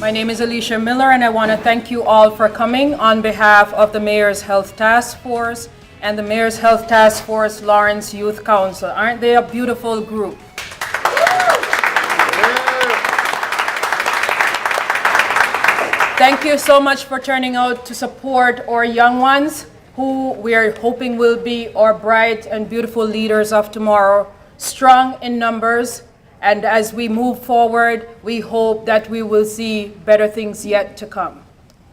My name is Alicia Miller, and I want to thank you all for coming on behalf of the Mayor's Health Task Force and the Mayor's Health Task Force Lawrence Youth Council. Aren't they a beautiful group? Thank you so much for turning out to support our young ones, who we are hoping will be our bright and beautiful leaders of tomorrow, strong in numbers. And as we move forward, we hope that we will see better things yet to come.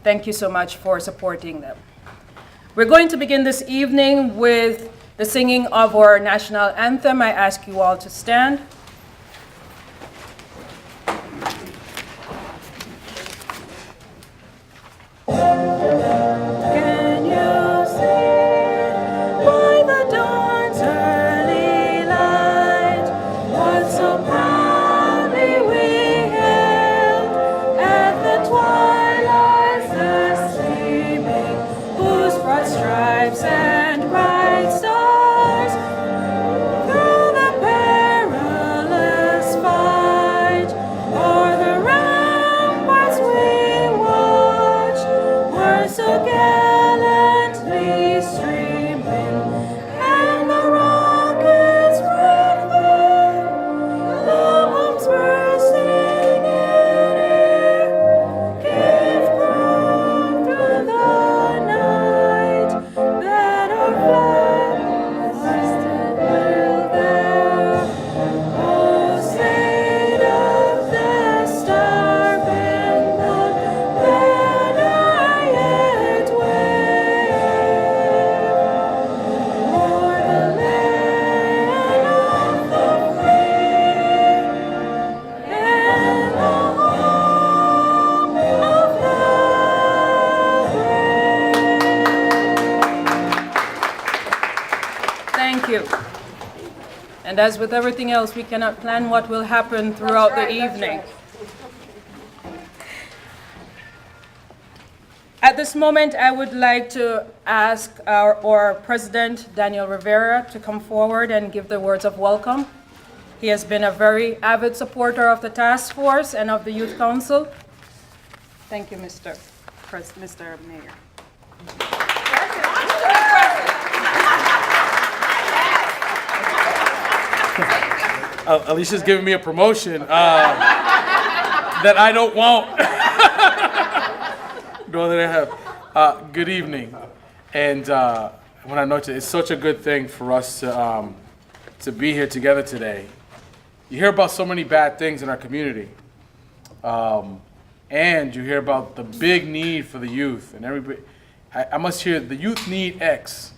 Thank you so much for supporting them. We're going to begin this evening with the singing of our national anthem. I ask you all to stand. And as with everything else, we cannot plan what will happen throughout the evening. At this moment, I would like to ask our President, Daniel Rivera, to come forward and give the words of welcome. He has been a very avid supporter of the task force and of the Youth Council. Thank you, Mr. Mayor. Alicia's giving me a promotion that I don't want. No, that I have. Good evening. And when I know it's such a good thing for us to be here together today. You hear about so many bad things in our community. And you hear about the big need for the youth. And everybody, I must hear the youth need X.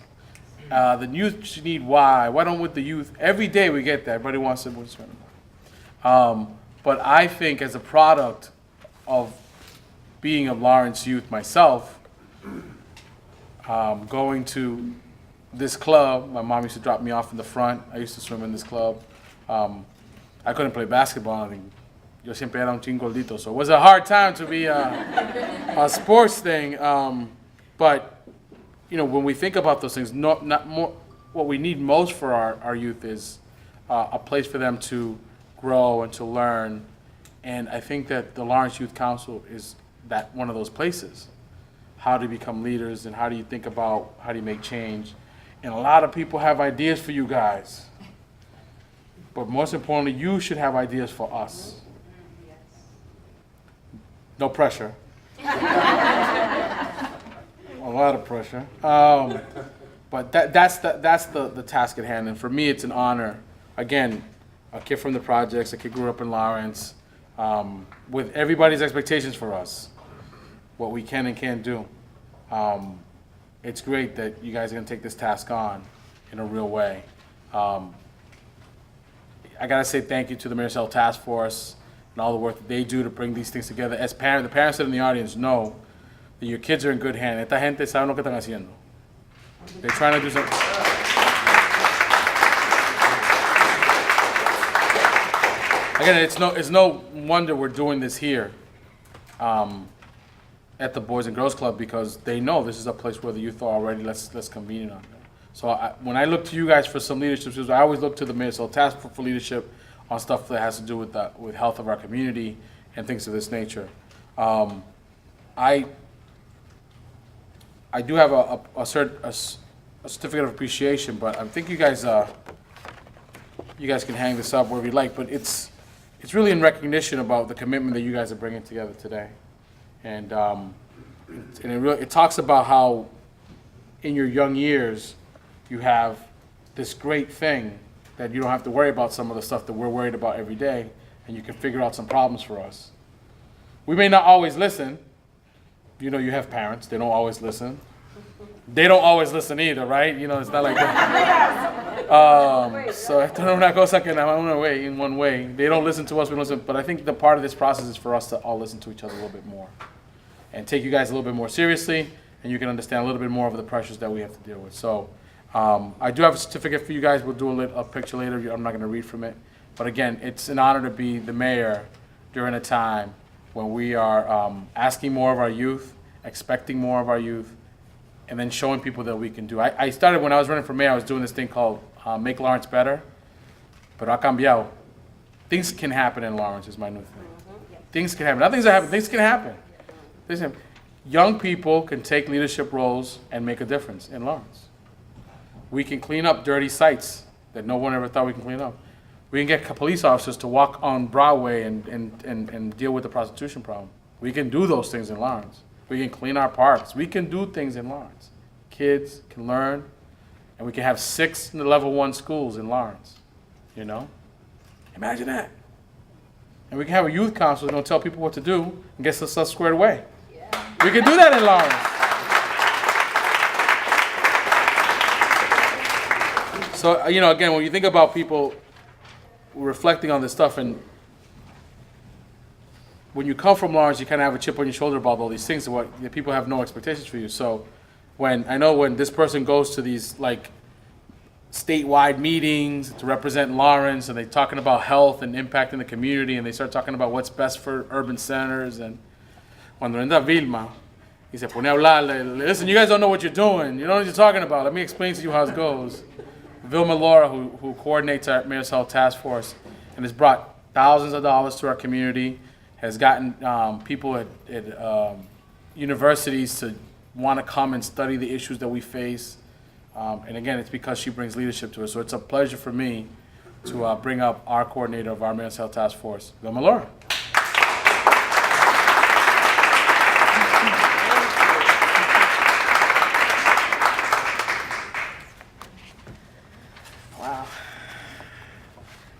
The youth need Y. Why don't with the youth? Every day we get that. Everybody wants to. But I think as a product of being a Lawrence youth myself, going to this club, my mom used to drop me off in the front. I used to swim in this club. I couldn't play basketball. I mean, yo siempre era un chin gordito, so it was a hard time to be a sports thing. But you know, when we think about those things, not more. What we need most for our youth is a place for them to grow and to learn. And I think that the Lawrence Youth Council is that one of those places. How to become leaders and how do you think about how do you make change. And a lot of people have ideas for you guys. But most importantly, you should have ideas for us. No pressure. A lot of pressure. But that's the task at hand. And for me, it's an honor. Again, a kid from the projects, a kid grew up in Lawrence, with everybody's expectations for us, what we can and can't do. It's great that you guys are going to take this task on in a real way. I got to say thank you to the Mayor's Health Task Force and all the work that they do to bring these things together. As parents, the parents that are in the audience know that your kids are in good hands. Esta gente sabe lo que están haciendo. They're trying to do something. Again, it's no wonder we're doing this here at the Boys and Girls Club, because they know this is a place where the youth are already. Let's convene on that. So when I look to you guys for some leadership skills, I always look to the Mayor's Health Task Force for leadership on stuff that has to do with health of our community and things of this nature. I do have a certificate of appreciation, but I think you guys can hang this up wherever you like. But it's really in recognition about the commitment that you guys are bringing together today, and it talks about how in your young years you have this great thing that you don't have to worry about some of the stuff that we're worried about every day, and you can figure out some problems for us. We may not always listen. You know, you have parents, they don't always listen. They don't always listen either, right? You know, it's not like that. So esto no es una cosa que nada más in one way. They don't listen to us, we don't listen. But I think the part of this process is for us to all listen to each other a little bit more and take you guys a little bit more seriously, and you can understand a little bit more of the pressures that we have to deal with. So I do have a certificate for you guys. We'll do a picture later. I'm not going to read from it. But again, it's an honor to be the mayor during a time when we are asking more of our youth, expecting more of our youth, and then showing people that we can do. I started when I was running for mayor, I was doing this thing called Make Lawrence Better, pero ha cambiado. Things can happen in Lawrence is my new thing. Things can happen. Not things that happen, things can happen. Young people can take leadership roles and make a difference in Lawrence. We can clean up dirty sites that no one ever thought we can clean up. We can get police officers to walk on Broadway and deal with the prostitution problem. We can do those things in Lawrence. We can clean our parks. We can do things in Lawrence. Kids can learn, and we can have 6 level 1 schools in Lawrence. You know? Imagine that. And we can have a youth council that's going to tell people what to do and get stuff squared away. Yeah. We can do that in Lawrence. So, you know, again, when you think about people reflecting on this stuff, and when you come from Lawrence, you kind of have a chip on your shoulder about all these things. The people have no expectations for you. So when this person goes to these like statewide meetings to represent Lawrence, and they're talking about health and impact in the community, and they start talking about what's best for urban centers, and cuando entra Vilma y se pone a hablar, listen, you guys don't know what you're doing. You know what you're talking about. Let me explain to you how it goes. Vilma Laura, who coordinates our Mayor's Health Task Force and has brought thousands of dollars to our community, has gotten people at universities to want to come and study the issues that we face. And again, it's because she brings leadership to us. So it's a pleasure for me to bring up our coordinator of our Mayor's Health Task Force, Vilma Laura.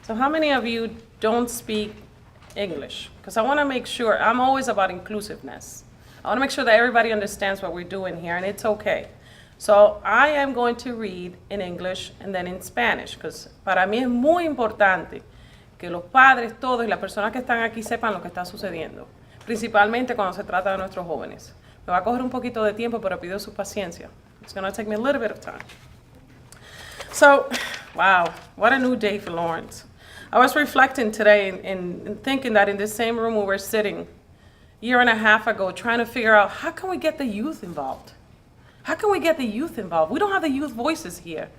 So how many of you don't speak English? Because I want to make sure, I'm always about inclusiveness. I want to make sure that everybody understands what we're doing here, and it's okay. So I am going to read in English and then in Spanish, because para mí es muy importante que los padres, todos y las personas que están aquí sepan lo que está sucediendo, principalmente cuando se trata de nuestros jóvenes. Me va a coger un poquito de tiempo, pero pido su paciencia. It's going to take me a little bit of time. So, wow, what a new day for Lawrence. I was reflecting today and thinking that in the same room we were sitting a year and a half ago trying to figure out how can we get the youth involved? How can we get the youth involved? We don't have the youth voices here.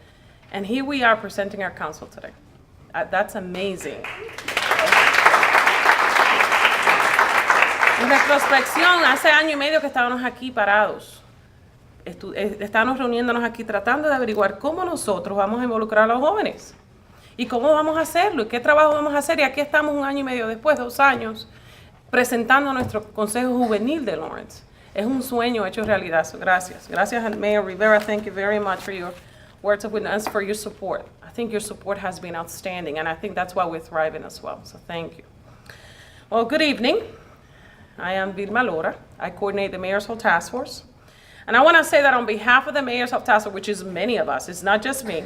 And here we are presenting our council today. That's amazing. En retrospección, hace año y medio que estábamos aquí parados. Estábamos reuniéndonos aquí tratando de averiguar cómo nosotros vamos a involucrar a los jóvenes. ¿Y cómo vamos a hacerlo? ¿Y qué trabajo vamos a hacer? Y aquí estamos un año y medio después, 2 años, presentando nuestro Consejo Juvenil de Lawrence. Es un sueño hecho realidad. So, gracias. Gracias, Mayor Rivera. Thank you very much for your words of witness, for your support. I think your support has been outstanding, and I think that's why we're thriving as well. So thank you. Well, good evening. I am Vilma Laura. I coordinate the Mayor's Health Task Force. And I want to say that on behalf of the Mayor's Health Task Force, which is many of us, it's not just me,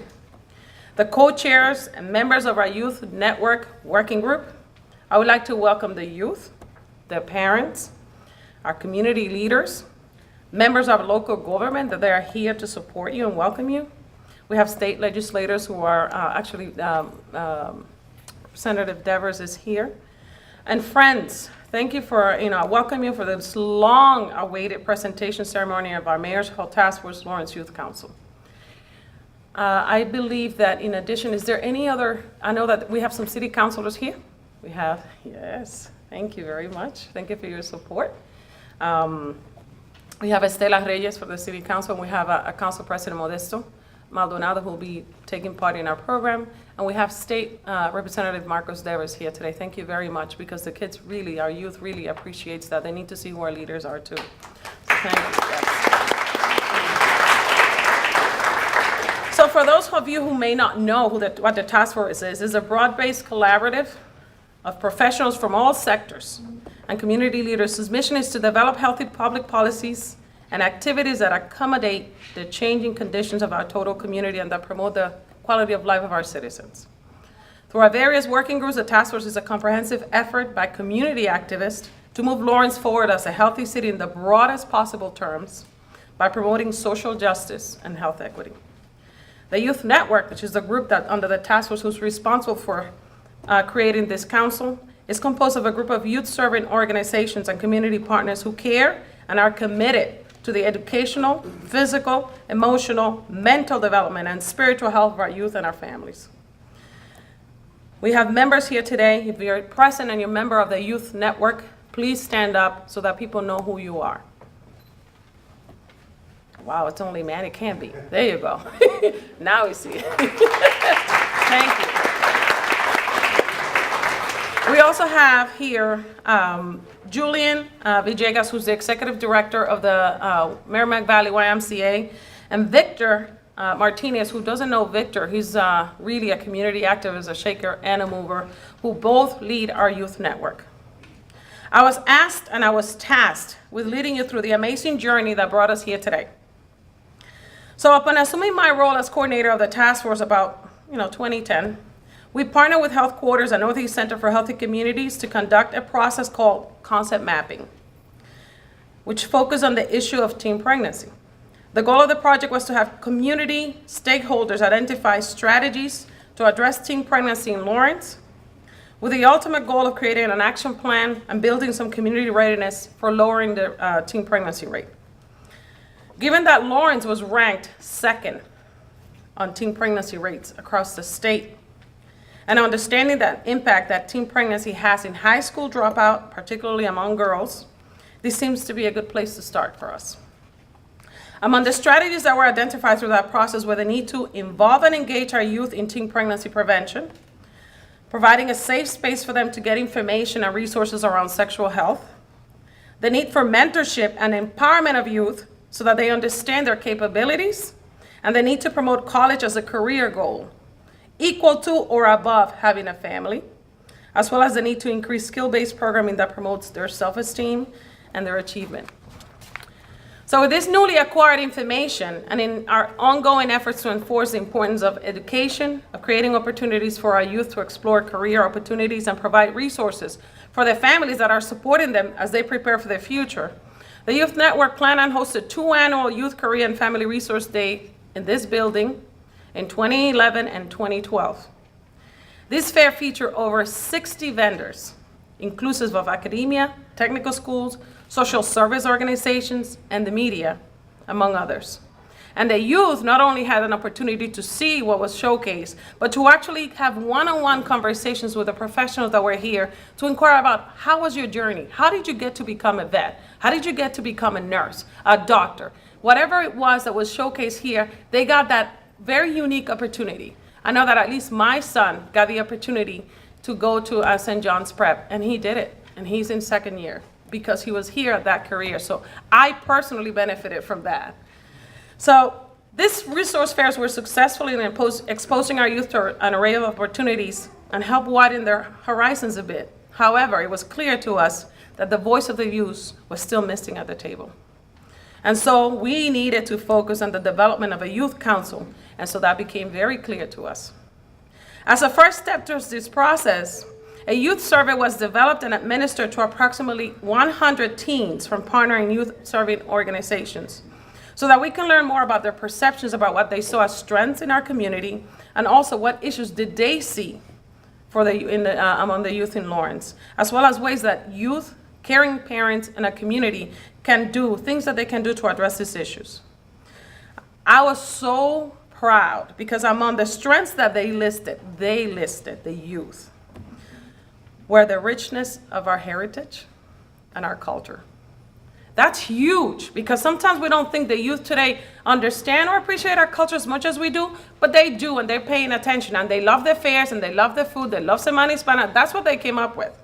the co-chairs and members of our Youth Network Working Group, I would like to welcome the youth, their parents, our community leaders, members of local government that they are here to support you and welcome you. We have state legislators who are Representative Devers is here. And friends, thank you for, I welcome you for this long-awaited presentation ceremony of our Mayor's Health Task Force Lawrence Youth Council. I believe that in addition, is there any other, I know that we have some city councilors here. We have, yes, thank you very much. Thank you for your support. We have Estela Reyes for the City Council, and we have a Council President Modesto Maldonado who will be taking part in our program. And we have State Representative Marcos Devers here today. Thank you very much, because the kids really, our youth really appreciates that. They need to see who our leaders are too. So thank you. Yes. So for those of you who may not know what the task force is, it's a broad-based collaborative of professionals from all sectors and community leaders whose mission is to develop healthy public policies and activities that accommodate the changing conditions of our total community and that promote the quality of life of our citizens. Through our various working groups, the task force is a comprehensive effort by community activists to move Lawrence forward as a healthy city in the broadest possible terms by promoting social justice and health equity. The Youth Network, which is the group that under the task force who's responsible for creating this council, is composed of a group of youth-serving organizations and community partners who care and are committed to the educational, physical, emotional, mental development, and spiritual health of our youth and our families. We have members here today. If you're present and you're a member of the Youth Network, please stand up so that people know who you are. Wow, it's only man, it can be. There you go. Now we see it. Thank you. We also have here Julian Villegas, who's the executive director of the Merrimack Valley YMCA, and Victor Martinez, who doesn't know Victor. He's really a community activist, a shaker and a mover, who both lead our youth network. I was asked and I was tasked with leading you through the amazing journey that brought us here today. So upon assuming my role as coordinator of the task force about 2010, we partnered with Health Quarters and Northeast Center for Healthy Communities to conduct a process called concept mapping, which focused on the issue of teen pregnancy. The goal of the project was to have community stakeholders identify strategies to address teen pregnancy in Lawrence, with the ultimate goal of creating an action plan and building some community readiness for lowering the teen pregnancy rate. Given that Lawrence was ranked second on teen pregnancy rates across the state, and understanding that impact that teen pregnancy has in high school dropout, particularly among girls, this seems to be a good place to start for us. Among the strategies that were identified through that process were the need to involve and engage our youth in teen pregnancy prevention, providing a safe space for them to get information and resources around sexual health, the need for mentorship and empowerment of youth so that they understand their capabilities, and the need to promote college as a career goal, equal to or above having a family, as well as the need to increase skill-based programming that promotes their self-esteem and their achievement. So with this newly acquired information and in our ongoing efforts to enforce the importance of education, of creating opportunities for our youth to explore career opportunities and provide resources for their families that are supporting them as they prepare for their future, the Youth Network planned and hosted 2 annual Youth Career and Family Resource Day in this building in 2011 and 2012. This fair featured over 60 vendors, inclusive of academia, technical schools, social service organizations, and the media, among others. And the youth not only had an opportunity to see what was showcased, but to actually have one-on-one conversations with the professionals that were here to inquire about how was your journey? How did you get to become a vet? How did you get to become a nurse, a doctor? Whatever it was that was showcased here, they got that very unique opportunity. I know that at least my son got the opportunity to go to St. John's Prep, and he did it, and he's in 2nd year because he was here at that career. So I personally benefited from that. So these resource fairs were successful in exposing our youth to an array of opportunities and helped widen their horizons a bit. However, it was clear to us that the voice of the youth was still missing at the table. And so we needed to focus on the development of a youth council, and so that became very clear to us. As a first step towards this process, a youth survey was developed and administered to approximately 100 teens from partnering youth serving organizations, so that we can learn more about their perceptions about what they saw as strengths in our community, and also what issues did they see among the youth in Lawrence, as well as ways that youth, caring parents, and a community can do things that they can do to address these issues. I was so proud because among the strengths that they listed, the youth, were the richness of our heritage and our culture. That's huge, because sometimes we don't think the youth today understand or appreciate our culture as much as we do, but they do, and they're paying attention, and they love their fairs, and they love their food, they love Semana Hispana. That's what they came up with.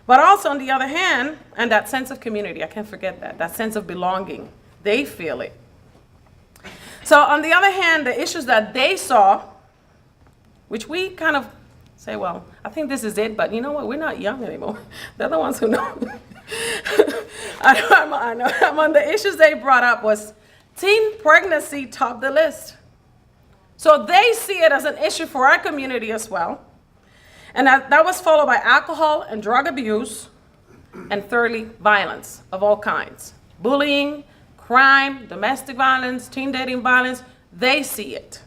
But also, on the other hand, and that sense of community, I can't forget that sense of belonging, they feel it. So on the other hand, the issues that they saw, which we kind of say, well, I think this is it, but you know what, we're not young anymore. They're the ones who know. I know. Among the issues they brought up was teen pregnancy topped the list. So they see it as an issue for our community as well. And that was followed by alcohol and drug abuse, and thirdly, violence of all kinds. Bullying, crime, domestic violence, teen dating violence, they see it.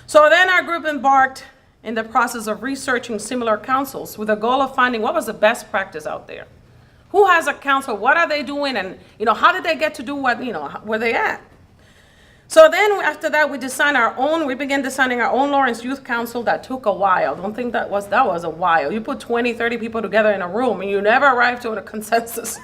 So then our group embarked in the process of researching similar councils with the goal of finding what was the best practice out there. Who has a council? What are they doing? And how did they get to do what, where they at? So then after that, we began designing our own Lawrence Youth Council. That took a while. Don't think that was a while. You put 20, 30 people together in a room and you never arrive to a consensus.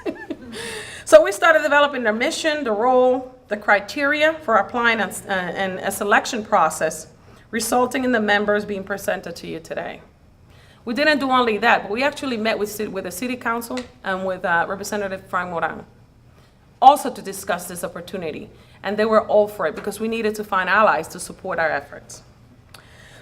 So we started developing the mission, the role, the criteria for applying and a selection process, resulting in the members being presented to you today. We didn't do only that, but we actually met with the City Council and with Representative Frank Moran, also to discuss this opportunity. And they were all for it because we needed to find allies to support our efforts.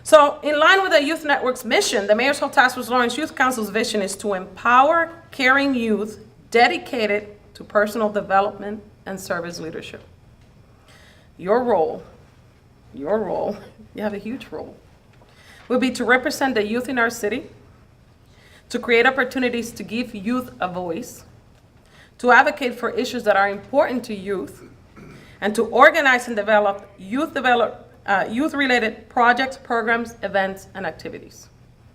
So in line with the Youth Network's mission, the Mayor's Hall Task Force Lawrence Youth Council's vision is to empower caring youth dedicated to personal development and service leadership. Your role, you have a huge role, will be to represent the youth in our city, to create opportunities to give youth a voice, to advocate for issues that are important to youth, and to organize and develop youth-related projects, programs, events, and activities.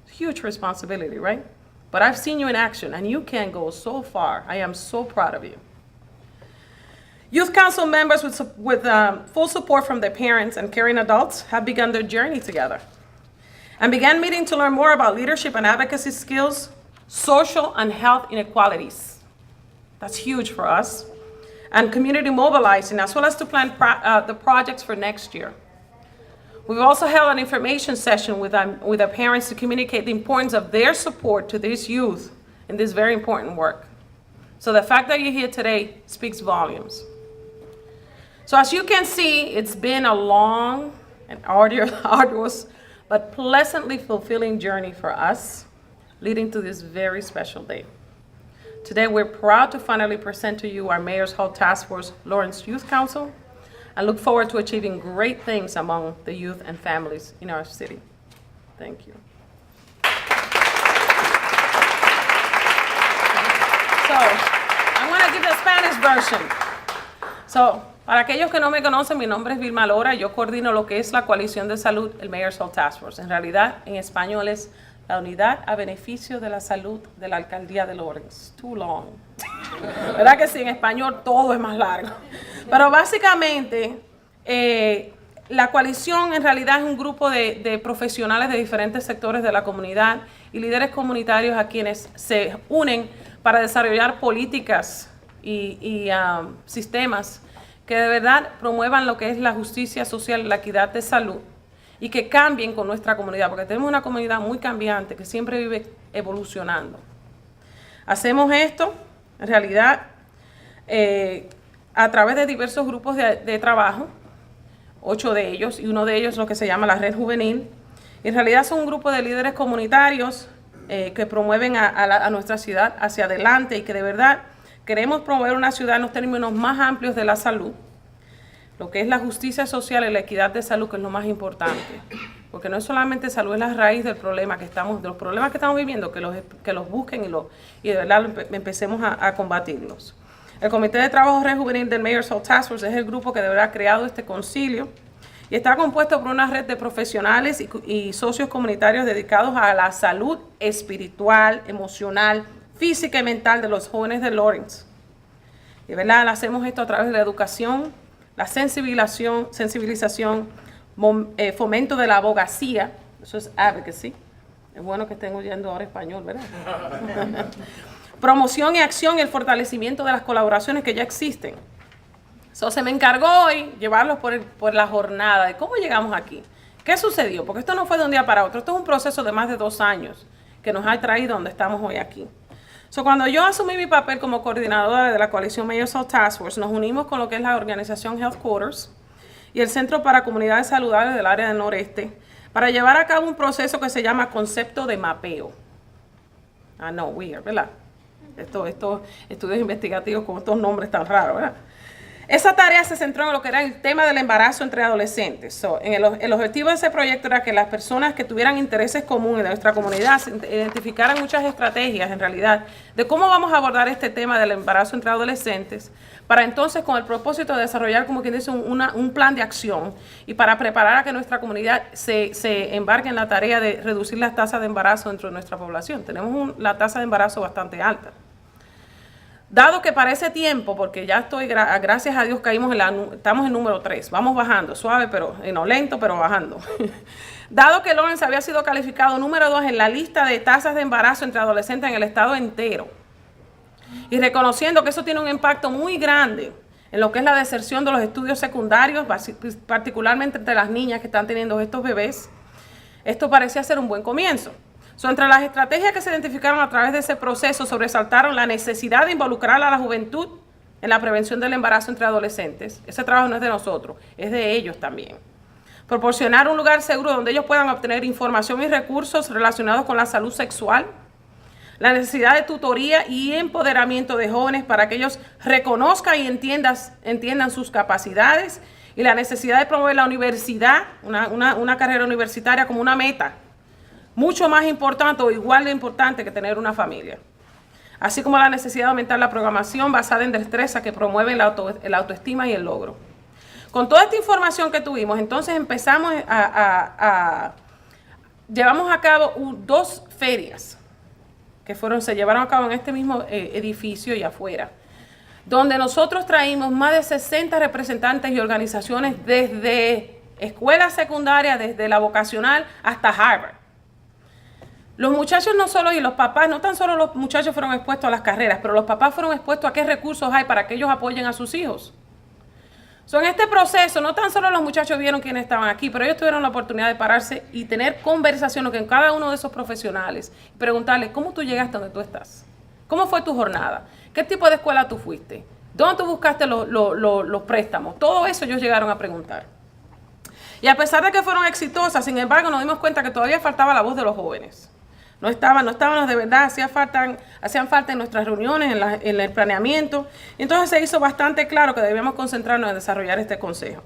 Huge responsibility, right? But I've seen you in action, and you can go so far. I am so proud of you. Youth Council members with full support from their parents and caring adults have begun their journey together and began meeting to learn more about leadership and advocacy skills, social and health inequalities. That's huge for us. And community mobilizing, as well as to plan the projects for next year. We've also held an information session with our parents to communicate the importance of their support to these youth in this very important work. So the fact that you're here today speaks volumes. So as you can see, it's been a long and arduous, but pleasantly fulfilling journey for us, leading to this very special day. Today, we're proud to finally present to you our Mayor's Hall Task Force Lawrence Youth Council, and look forward to achieving great things among the youth and families in our city. Thank you. So, I'm going to give the Spanish version. So, para aquellos que no me conocen, mi nombre es Vilma Lora, yo coordino lo que es la Coalición de Salud, el Mayor's Hall Task Force. En realidad, en español es la Unidad a Beneficio de la Salud de la Alcaldía de Lawrence. Too long. ¿Verdad que sí? En español todo es más largo. Pero básicamente, la coalición en realidad es un grupo de profesionales de diferentes sectores de la comunidad y líderes comunitarios a quienes se unen para desarrollar políticas y sistemas que de verdad promuevan lo que es la justicia social, la equidad de salud, y que cambien con nuestra comunidad, porque tenemos una comunidad muy cambiante que siempre vive evolucionando. Hacemos esto, en realidad, a través de diversos grupos de trabajo, 8 de ellos, y uno de ellos lo que se llama la Red Juvenil. En realidad son un grupo de líderes comunitarios que promueven a nuestra ciudad hacia adelante y que de verdad queremos promover una ciudad en los términos más amplios de la salud, lo que es la justicia social y la equidad de salud, que es lo más importante. Porque no es solamente salud, es la raíz del problema de los problemas que estamos viviendo, que los busquen y de verdad empecemos a combatirlos. El Comité de Trabajo Red Juvenil del Mayor's Hall Task Force es el grupo que de verdad ha creado este concilio y está compuesto por una red de profesionales y socios comunitarios dedicados a la salud espiritual, emocional, física y mental de los jóvenes de Lawrence. Y de verdad hacemos esto a través de la educación, la sensibilización, fomento de la abogacía, eso es advocacy. Es bueno que estén oyendo ahora español, ¿verdad? promoción y acción y el fortalecimiento de las colaboraciones que ya existen. So, se me encargó hoy llevarlos por la jornada de cómo llegamos aquí. ¿Qué sucedió? Porque esto no fue de un día para otro. Esto es un proceso de más de 2 años que nos ha traído donde estamos hoy aquí. So, cuando yo asumí mi papel como coordinadora de la coalición Mayor's Health Task Force, nos unimos con lo que es la organización Health Quarters y el Centro para Comunidades Saludables del área del noreste para llevar a cabo un proceso que se llama concepto de mapeo. Ah, no, weird, ¿verdad? Estos estudios investigativos con estos nombres tan raros, ¿verdad? Esa tarea se centró en lo que era el tema del embarazo entre adolescentes. So, el objetivo de ese proyecto era que las personas que tuvieran intereses comunes de nuestra comunidad identificaran muchas estrategias, en realidad, de cómo vamos a abordar este tema del embarazo entre adolescentes, para entonces, con el propósito de desarrollar, como quien dice, un plan de acción y para preparar a que nuestra comunidad se embarque en la tarea de reducir las tasas de embarazo dentro de nuestra población. Tenemos la tasa de embarazo bastante alta. Dado que para ese tiempo, porque ya gracias a Dios estamos en número 3, vamos bajando, suave, pero no lento, pero bajando. Dado que Lawrence había sido calificado número 2 en la lista de tasas de embarazo entre adolescentes en el estado entero, y reconociendo que eso tiene un impacto muy grande en lo que es la deserción de los estudios secundarios, particularmente entre las niñas que están teniendo estos bebés, esto parecía ser un buen comienzo. Entre las estrategias que se identificaron a través de ese proceso, sobresaltaron la necesidad de involucrar a la juventud en la prevención del embarazo entre adolescentes. Ese trabajo no es de nosotros, es de ellos también. Proporcionar un lugar seguro donde ellos puedan obtener información y recursos relacionados con la salud sexual. La necesidad de tutoría y empoderamiento de jóvenes para que ellos reconozcan y entiendan sus capacidades. Y la necesidad de promover la universidad, una carrera universitaria como una meta. Mucho más importante o igual de importante que tener una familia. Así como la necesidad de aumentar la programación basada en destrezas que promueven la autoestima y el logro. Con toda esta información que tuvimos, entonces empezamos llevamos a cabo 2 ferias que se llevaron a cabo en este mismo edificio y afuera, donde nosotros traímos más de 60 representantes y organizaciones desde escuelas secundarias, desde la vocacional hasta Harvard. Los muchachos no solo y los papás, no tan solo los muchachos fueron expuestos a las carreras, pero los papás fueron expuestos a qué recursos hay para que ellos apoyen a sus hijos. En este proceso, no tan solo los muchachos vieron quiénes estaban aquí, pero ellos tuvieron la oportunidad de pararse y tener conversaciones con cada uno de esos profesionales y preguntarles cómo tú llegaste donde tú estás, cómo fue tu jornada, qué tipo de escuela tú fuiste, dónde tú buscaste los préstamos. Todo eso ellos llegaron a preguntar. Y a pesar de que fueron exitosas, sin embargo, nos dimos cuenta que todavía faltaba la voz de los jóvenes. No estábamos de verdad, hacían falta en nuestras reuniones, en el planeamiento. Y entonces se hizo bastante claro que debíamos concentrarnos en desarrollar este consejo.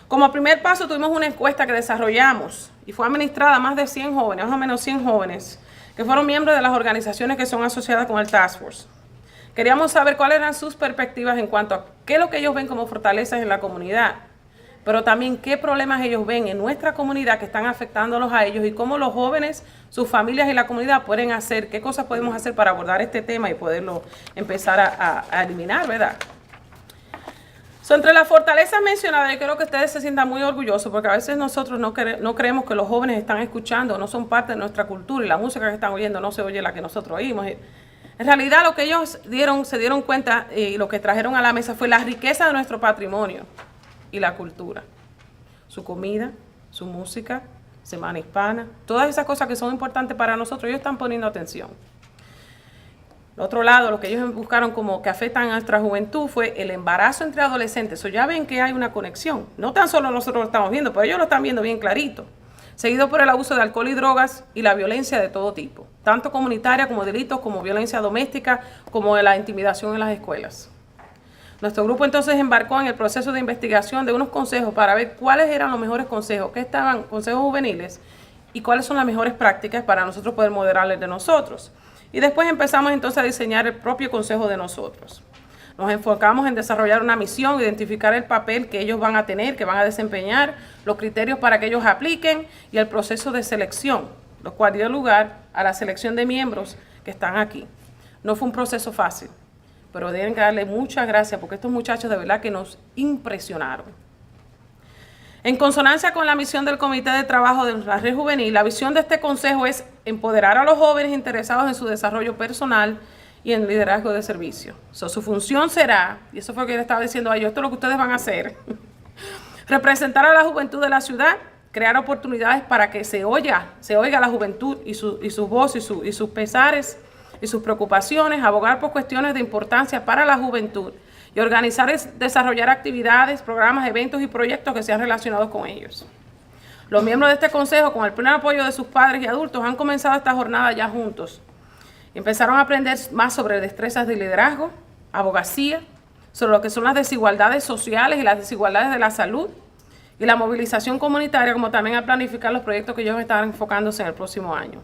Como primer paso tuvimos una encuesta que desarrollamos y fue administrada a más de 100 jóvenes, más o menos 100 jóvenes, que fueron miembros de las organizaciones que son asociadas con el Task Force. Queríamos saber cuáles eran sus perspectivas en cuanto a qué es lo que ellos ven como fortalezas en la comunidad, pero también qué problemas ellos ven en nuestra comunidad que están afectándolos a ellos y cómo los jóvenes, sus familias y la comunidad pueden hacer, qué cosas podemos hacer para abordar este tema y poderlo empezar a eliminar, ¿verdad? Entre las fortalezas mencionadas, yo creo que ustedes se sientan muy orgullosos porque a veces nosotros no creemos que los jóvenes están escuchando, no son parte de nuestra cultura y la música que están oyendo no se oye la que nosotros oímos. En realidad lo que ellos se dieron cuenta y lo que trajeron a la mesa fue la riqueza de nuestro patrimonio y la cultura, su comida, su música, Semana Hispana, todas esas cosas que son importantes para nosotros, ellos están poniendo atención. Por otro lado, lo que ellos buscaron como que afectan a nuestra juventud fue el embarazo entre adolescentes. Eso ya ven que hay una conexión, no tan solo nosotros lo estamos viendo, pero ellos lo están viendo bien clarito. Seguido por el abuso de alcohol y drogas y la violencia de todo tipo, tanto comunitaria como delitos, como violencia doméstica, como de la intimidación en las escuelas. Nuestro grupo entonces embarcó en el proceso de investigación de unos consejos para ver cuáles eran los mejores consejos, qué estaban consejos juveniles y cuáles son las mejores prácticas para nosotros poder moderarles de nosotros. Y después empezamos entonces a diseñar el propio consejo de nosotros. Nos enfocamos en desarrollar una misión, identificar el papel que ellos van a tener, que van a desempeñar, los criterios para que ellos apliquen y el proceso de selección, lo cual dio lugar a la selección de miembros que están aquí. No fue un proceso fácil, pero deben darle muchas gracias porque estos muchachos de verdad que nos impresionaron. En consonancia con la misión del Comité de Trabajo de la Red Juvenil, la visión de este consejo es empoderar a los jóvenes interesados en su desarrollo personal y en liderazgo de servicio. Su función será, y eso fue lo que yo le estaba diciendo a ellos, esto es lo que ustedes van a hacer, representar a la juventud de la ciudad, crear oportunidades para que se oiga la juventud y su voz y sus pesares y sus preocupaciones, abogar por cuestiones de importancia para la juventud y organizar y desarrollar actividades, programas, eventos y proyectos que sean relacionados con ellos. Los miembros de este consejo, con el pleno apoyo de sus padres y adultos, han comenzado esta jornada ya juntos. Empezaron a aprender más sobre destrezas de liderazgo, abogacía, sobre lo que son las desigualdades sociales y las desigualdades de la salud, y la movilización comunitaria, como también a planificar los proyectos que ellos están enfocándose en el próximo año.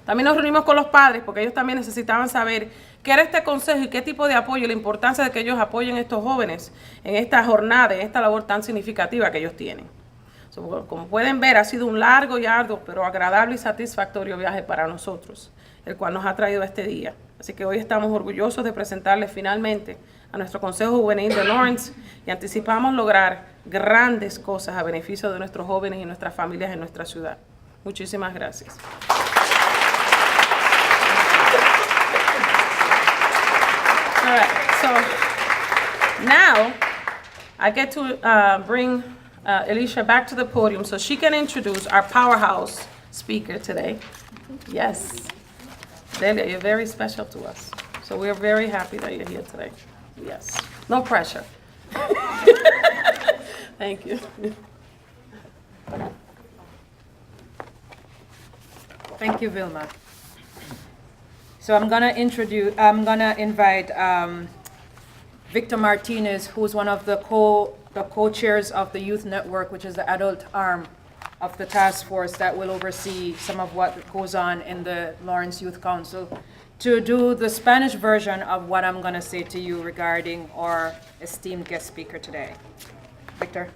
También nos reunimos con los padres, porque ellos también necesitaban saber qué era este consejo y qué tipo de apoyo y la importancia de que ellos apoyen a estos jóvenes en esta jornada, en esta labor tan significativa que ellos tienen. Como pueden ver, ha sido un largo y arduo, pero agradable y satisfactorio viaje para nosotros, el cual nos ha traído a este día. Así que hoy estamos orgullosos de presentarles finalmente a nuestro Consejo Juvenil de Lawrence y anticipamos lograr grandes cosas a beneficio de nuestros jóvenes y nuestras familias en nuestra ciudad. Muchísimas gracias. All right, so now I get to bring Alicia back to the podium so she can introduce our powerhouse speaker today. Yes, Delia, you're very special to us. So we're very happy that you're here today. Yes, no pressure. Thank you. Thank you, Vilma. So I'm gonna invite Victor Martinez, who's one of the co-chairs of the Youth Network, which is the adult arm of the task force that will oversee some of what goes on in the Lawrence Youth Council, to do the Spanish version of what I'm gonna say to you regarding our esteemed guest speaker today. Victor.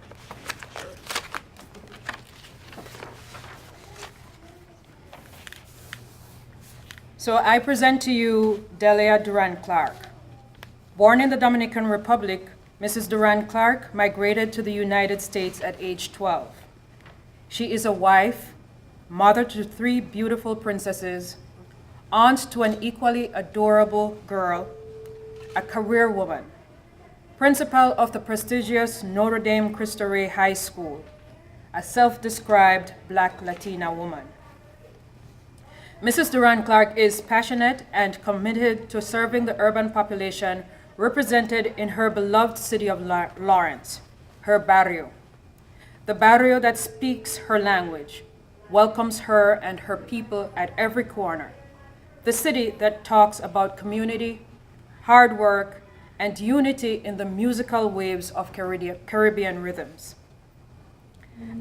So I present to you Delia Duran Clark. Born in the Dominican Republic, Mrs. Duran Clark migrated to the United States at age 12. She is a wife, mother to 3 beautiful princesses, aunt to an equally adorable girl, a career woman, principal of the prestigious Notre Dame Cristo Rey High School, a self-described Black Latina woman. Mrs. Duran Clark is passionate and committed to serving the urban population represented in her beloved city of Lawrence, her barrio. The barrio that speaks her language, welcomes her and her people at every corner. The city that talks about community, hard work, and unity in the musical waves of Caribbean rhythms.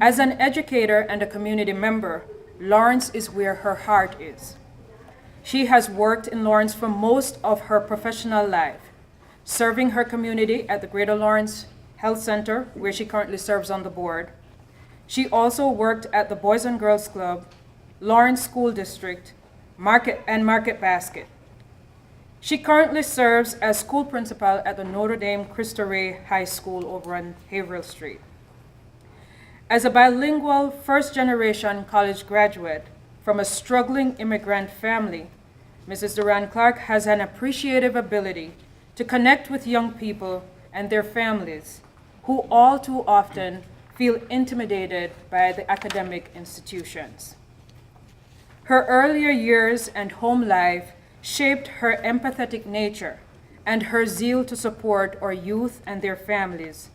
As an educator and a community member, Lawrence is where her heart is. She has worked in Lawrence for most of her professional life, serving her community at the Greater Lawrence Health Center, where she currently serves on the board. She also worked at the Boys and Girls Club, Lawrence School District, Market Basket. She currently serves as school principal at the Notre Dame Cristo Rey High School over on Haverhill Street. As a bilingual first-generation college graduate from a struggling immigrant family, Mrs. Duran Clark has an appreciative ability to connect with young people and their families who all too often feel intimidated by the academic institutions. Her earlier years and home life shaped her empathetic nature and her zeal to support our youth and their families,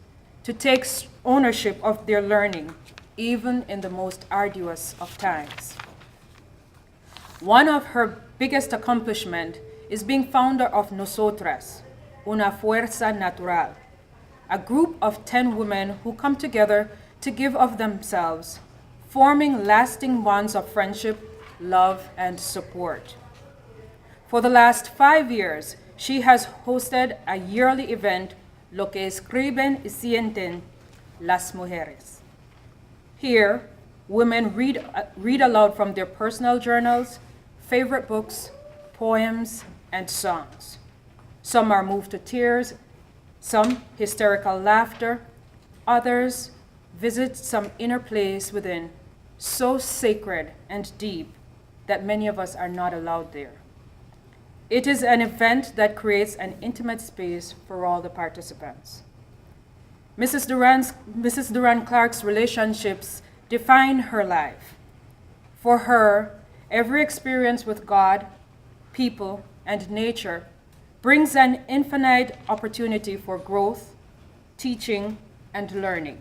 to take ownership of their learning, even in the most arduous of times. One of her biggest accomplishments is being founder of Nosotras, Una Fuerza Natural, a group of 10 women who come together to give of themselves, forming lasting bonds of friendship, love, and support. For the last 5 years, she has hosted a yearly event, Lo que escriben y sienten las mujeres. Here, women read aloud from their personal journals, favorite books, poems, and songs. Some are moved to tears, some hysterical laughter, others visit some inner place within, so sacred and deep that many of us are not allowed there. It is an event that creates an intimate space for all the participants. Mrs. Duran-Clark's relationships define her life. For her, every experience with God, people, and nature brings an infinite opportunity for growth, teaching, and learning.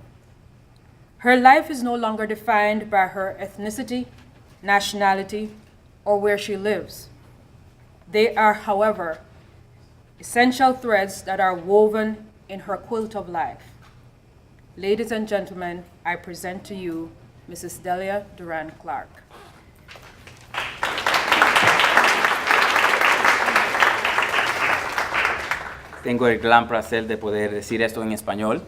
Her life is no longer defined by her ethnicity, nationality, or where she lives. They are, however, essential threads that are woven in her quilt of life. Ladies and gentlemen, I present to you Mrs. Delia Duran-Clark. Tengo el gran placer de poder decir esto en español,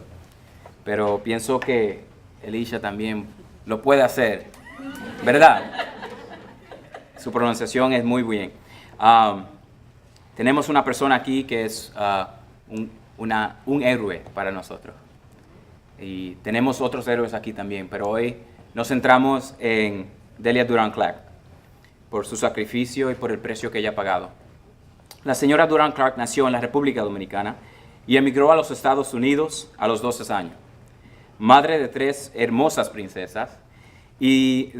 pero pienso que Elisha también lo puede hacer, ¿verdad? Su pronunciación es muy bien. Tenemos una persona aquí que es un héroe para nosotros. Y tenemos otros héroes aquí también, pero hoy nos centramos en Delia Duran-Clark por su sacrificio y por el precio que ella ha pagado. La señora Duran-Clark nació en la República Dominicana y emigró a los Estados Unidos a los 12 años. Madre de 3 hermosas princesas y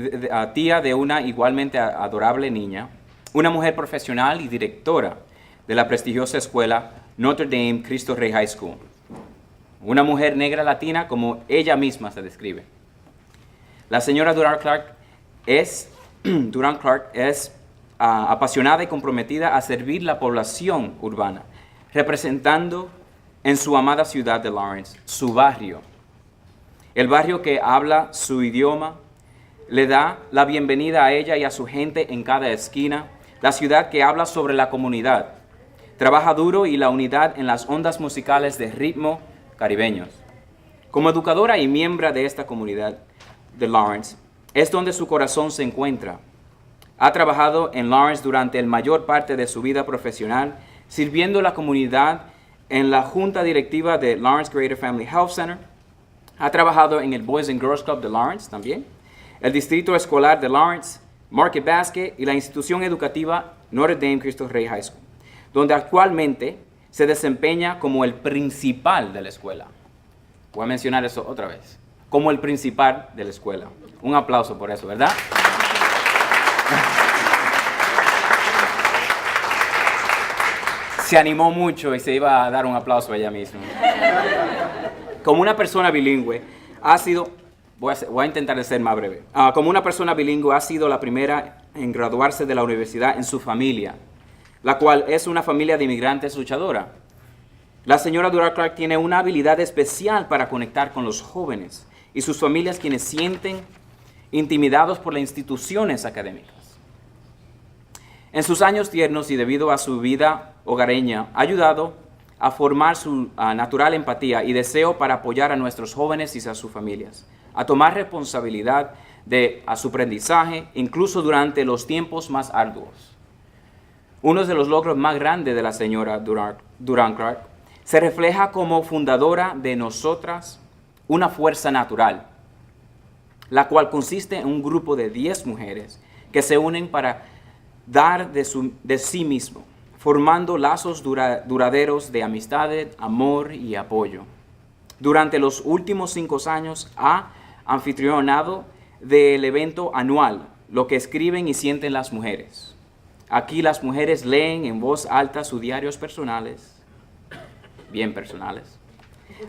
tía de una igualmente adorable niña, una mujer profesional y directora de la prestigiosa escuela Notre Dame Cristo Rey High School. Una mujer negra latina como ella misma se describe. La señora Duran-Clark es apasionada y comprometida a servir la población urbana, representando en su amada ciudad de Lawrence, su barrio. El barrio que habla su idioma le da la bienvenida a ella y a su gente en cada esquina. La ciudad que habla sobre la comunidad. Trabaja duro y la unidad en las ondas musicales de ritmo caribeños. Como educadora y miembro de esta comunidad de Lawrence, es donde su corazón se encuentra. Ha trabajado en Lawrence durante la mayor parte de su vida profesional, sirviendo a la comunidad en la junta directiva de Lawrence Greater Family Health Center. Ha trabajado en el Boys and Girls Club de Lawrence también, el distrito escolar de Lawrence, Market Basket y la institución educativa Notre Dame Cristo Rey High School, donde actualmente se desempeña como el principal de la escuela. Voy a mencionar eso otra vez. Como el principal de la escuela. Un aplauso por eso, ¿verdad? Se animó mucho y se iba a dar un aplauso a ella misma. Como una persona bilingüe, ha sido... Voy a intentar ser más breve. Como una persona bilingüe, ha sido la primera en graduarse de la universidad en su familia, la cual es una familia de inmigrantes luchadora. La señora Duran-Clark tiene una habilidad especial para conectar con los jóvenes y sus familias quienes sienten intimidados por las instituciones académicas. En sus años tiernos y debido a su vida hogareña, ha ayudado a formar su natural empatía y deseo para apoyar a nuestros jóvenes y a sus familias, a tomar responsabilidad a su aprendizaje, incluso durante los tiempos más arduos. Uno de los logros más grandes de la señora Duran-Clark se refleja como fundadora de Nosotras, una fuerza natural, la cual consiste en un grupo de 10 mujeres que se unen para dar de sí mismo, formando lazos duraderos de amistad, amor y apoyo. Durante los últimos 5 años ha anfitrionado del evento anual, Lo que escriben y sienten las mujeres. Aquí las mujeres leen en voz alta sus diarios personales, bien personales,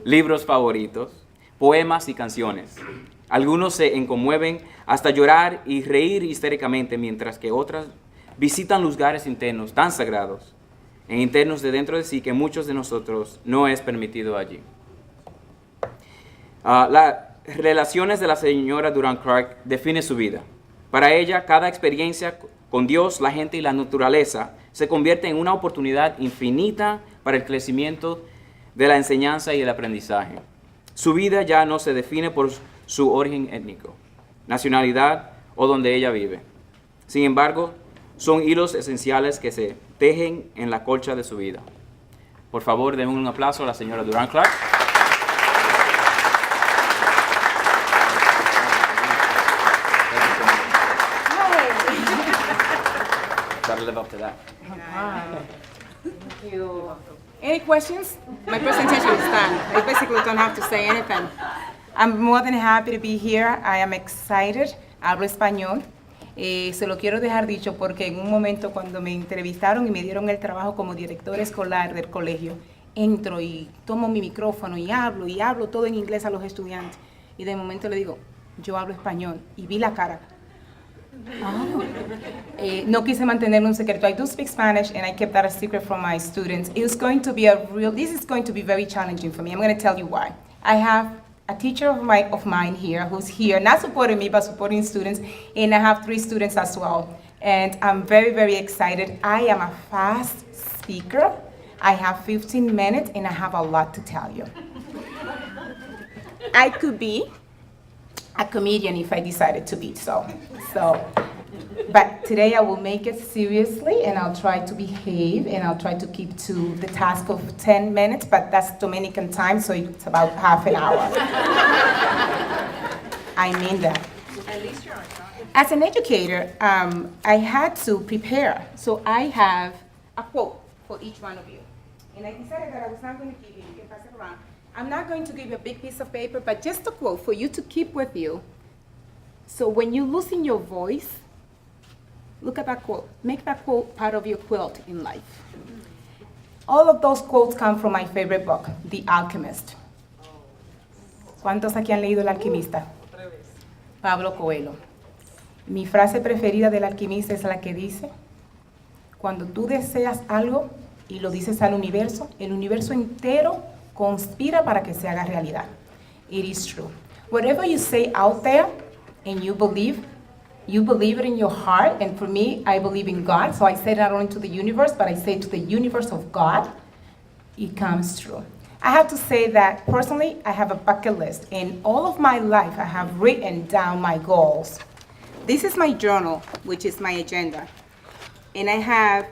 libros favoritos, poemas y canciones. Algunos se conmueven hasta llorar y reír histéricamente, mientras que otras visitan lugares internos tan sagrados, en internos de dentro de sí, que muchos de nosotros no es permitido allí. Las relaciones de la señora Duran-Clark definen su vida. Para ella, cada experiencia con Dios, la gente y la naturaleza se convierte en una oportunidad infinita para el crecimiento de la enseñanza y el aprendizaje. Su vida ya no se define por su origen étnico, nacionalidad o donde ella vive. Sin embargo, son hilos esenciales que se tejen en la colcha de su vida. Por favor, denme un aplauso a la señora Duran-Clark. Gotta live up to that. Thank you. Any questions? My presentation is done. I basically don't have to say anything. I'm more than happy to be here. I am excited. Hablo español. Se lo quiero dejar dicho porque en un momento cuando me entrevistaron y me dieron el trabajo como director escolar del colegio, entro y tomo mi micrófono y hablo todo en inglés a los estudiantes. Y de momento le digo, yo hablo español. Y vi la cara. No quise mantener un secreto. I do speak Spanish and I kept that a secret from my students. This is going to be very challenging for me. I'm going to tell you why. I have a teacher of mine here who's here, not supporting me, but supporting students, and I have 3 students as well. And I'm very, very excited. I am a fast speaker. I have 15 minutes and I have a lot to tell you. I could be a comedian if I decided to be so. But today I will make it seriously and I'll try to behave and I'll try to keep to the task of 10 minutes, but that's Dominican time, so it's about half an hour. I mean that. At least you're on time. As an educator, I had to prepare. So I have a quote for each one of you. And I decided that I was not going to give you can pass it around. I'm not going to give you a big piece of paper, but just a quote for you to keep with you. So when you loosen your voice, look at that quote. Make that quote part of your quilt in life. All of those quotes come from my favorite book, The Alchemist. ¿Cuántos aquí han leído El Alquimista? Pablo Coelho. Mi frase preferida del alquimista es la que dice, cuando tú deseas algo y lo dices al universo, el universo entero conspira para que se haga realidad. It is true. Whatever you say out there and you believe it in your heart, and for me, I believe in God, so I say not only to the universe, but I say to the universe of God, it comes true. I have to say that personally, I have a bucket list. In all of my life, I have written down my goals. This is my journal, which is my agenda. And I have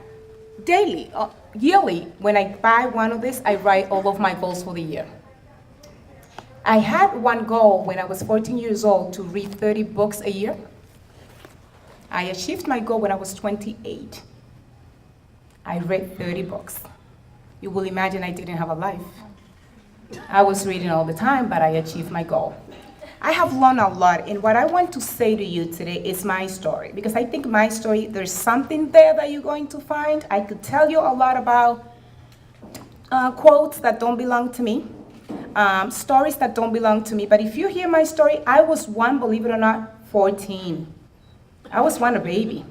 daily, yearly, when I buy one of these, I write all of my goals for the year. I had one goal when I was 14 years old to read 30 books a year. I achieved my goal when I was 28. I read 30 books. You will imagine I didn't have a life. I was reading all the time, but I achieved my goal. I have learned a lot, and what I want to say to you today is my story, because I think my story, there's something there that you're going to find. I could tell you a lot about quotes that don't belong to me, stories that don't belong to me, but if you hear my story, I was one, believe it or not, 14. I was one, a baby.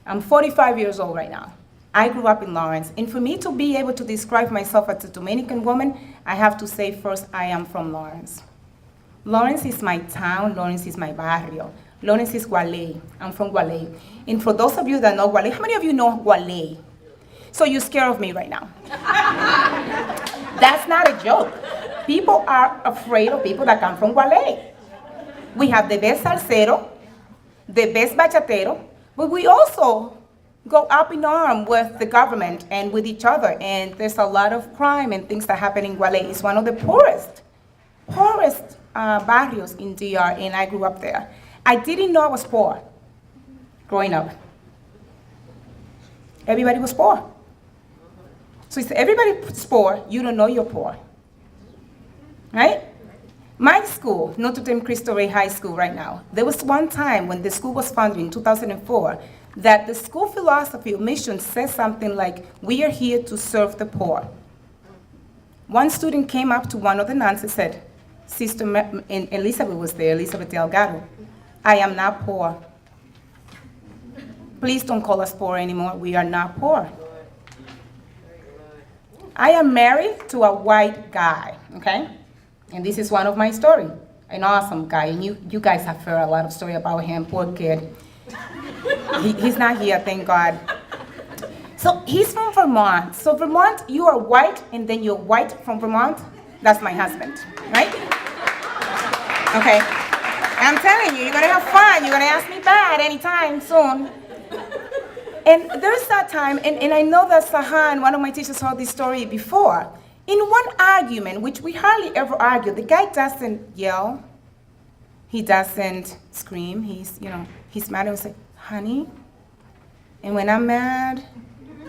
I'm 45 years old right now. I grew up in Lawrence, and for me to be able to describe myself as a Dominican woman, I have to say first, I am from Lawrence. Lawrence is my town, Lawrence is my barrio. Lawrence is Gualey. I'm from Gualey. And for those of you that know Gualey, how many of you know Gualey? So you're scared of me right now. That's not a joke. People are afraid of people that come from Gualey. We have the best salsero, the best bachatero, but we also go up in arms with the government and with each other, and there's a lot of crime and things that happen in Gualey. It's one of the poorest barrios in DR, and I grew up there. I didn't know I was poor growing up. Everybody was poor. So if everybody's poor, you don't know you're poor, right? My school, Notre Dame Cristo Rey High School right now, there was one time when the school was founded in 2004 that the school philosophy or mission says something like, we are here to serve the poor. One student came up to one of the nuns and said, Sister, and Elizabeth was there, Elizabeth Delgado, I am not poor. Please don't call us poor anymore. We are not poor. I am married to a white guy, okay? And this is one of my stories. An awesome guy, and you guys have heard a lot of story about him, poor kid. He's not here, thank God. So he's from Vermont. So Vermont, you are white, and then you're white from Vermont. That's my husband, right? Okay. I'm telling you, you're gonna have fun. You're gonna ask me back anytime soon. And there's that time, and I know that Sahan, one of my teachers, heard this story before. In one argument, which we hardly ever argue, the guy doesn't yell. He doesn't scream. He's mad and say, honey. And when I'm mad,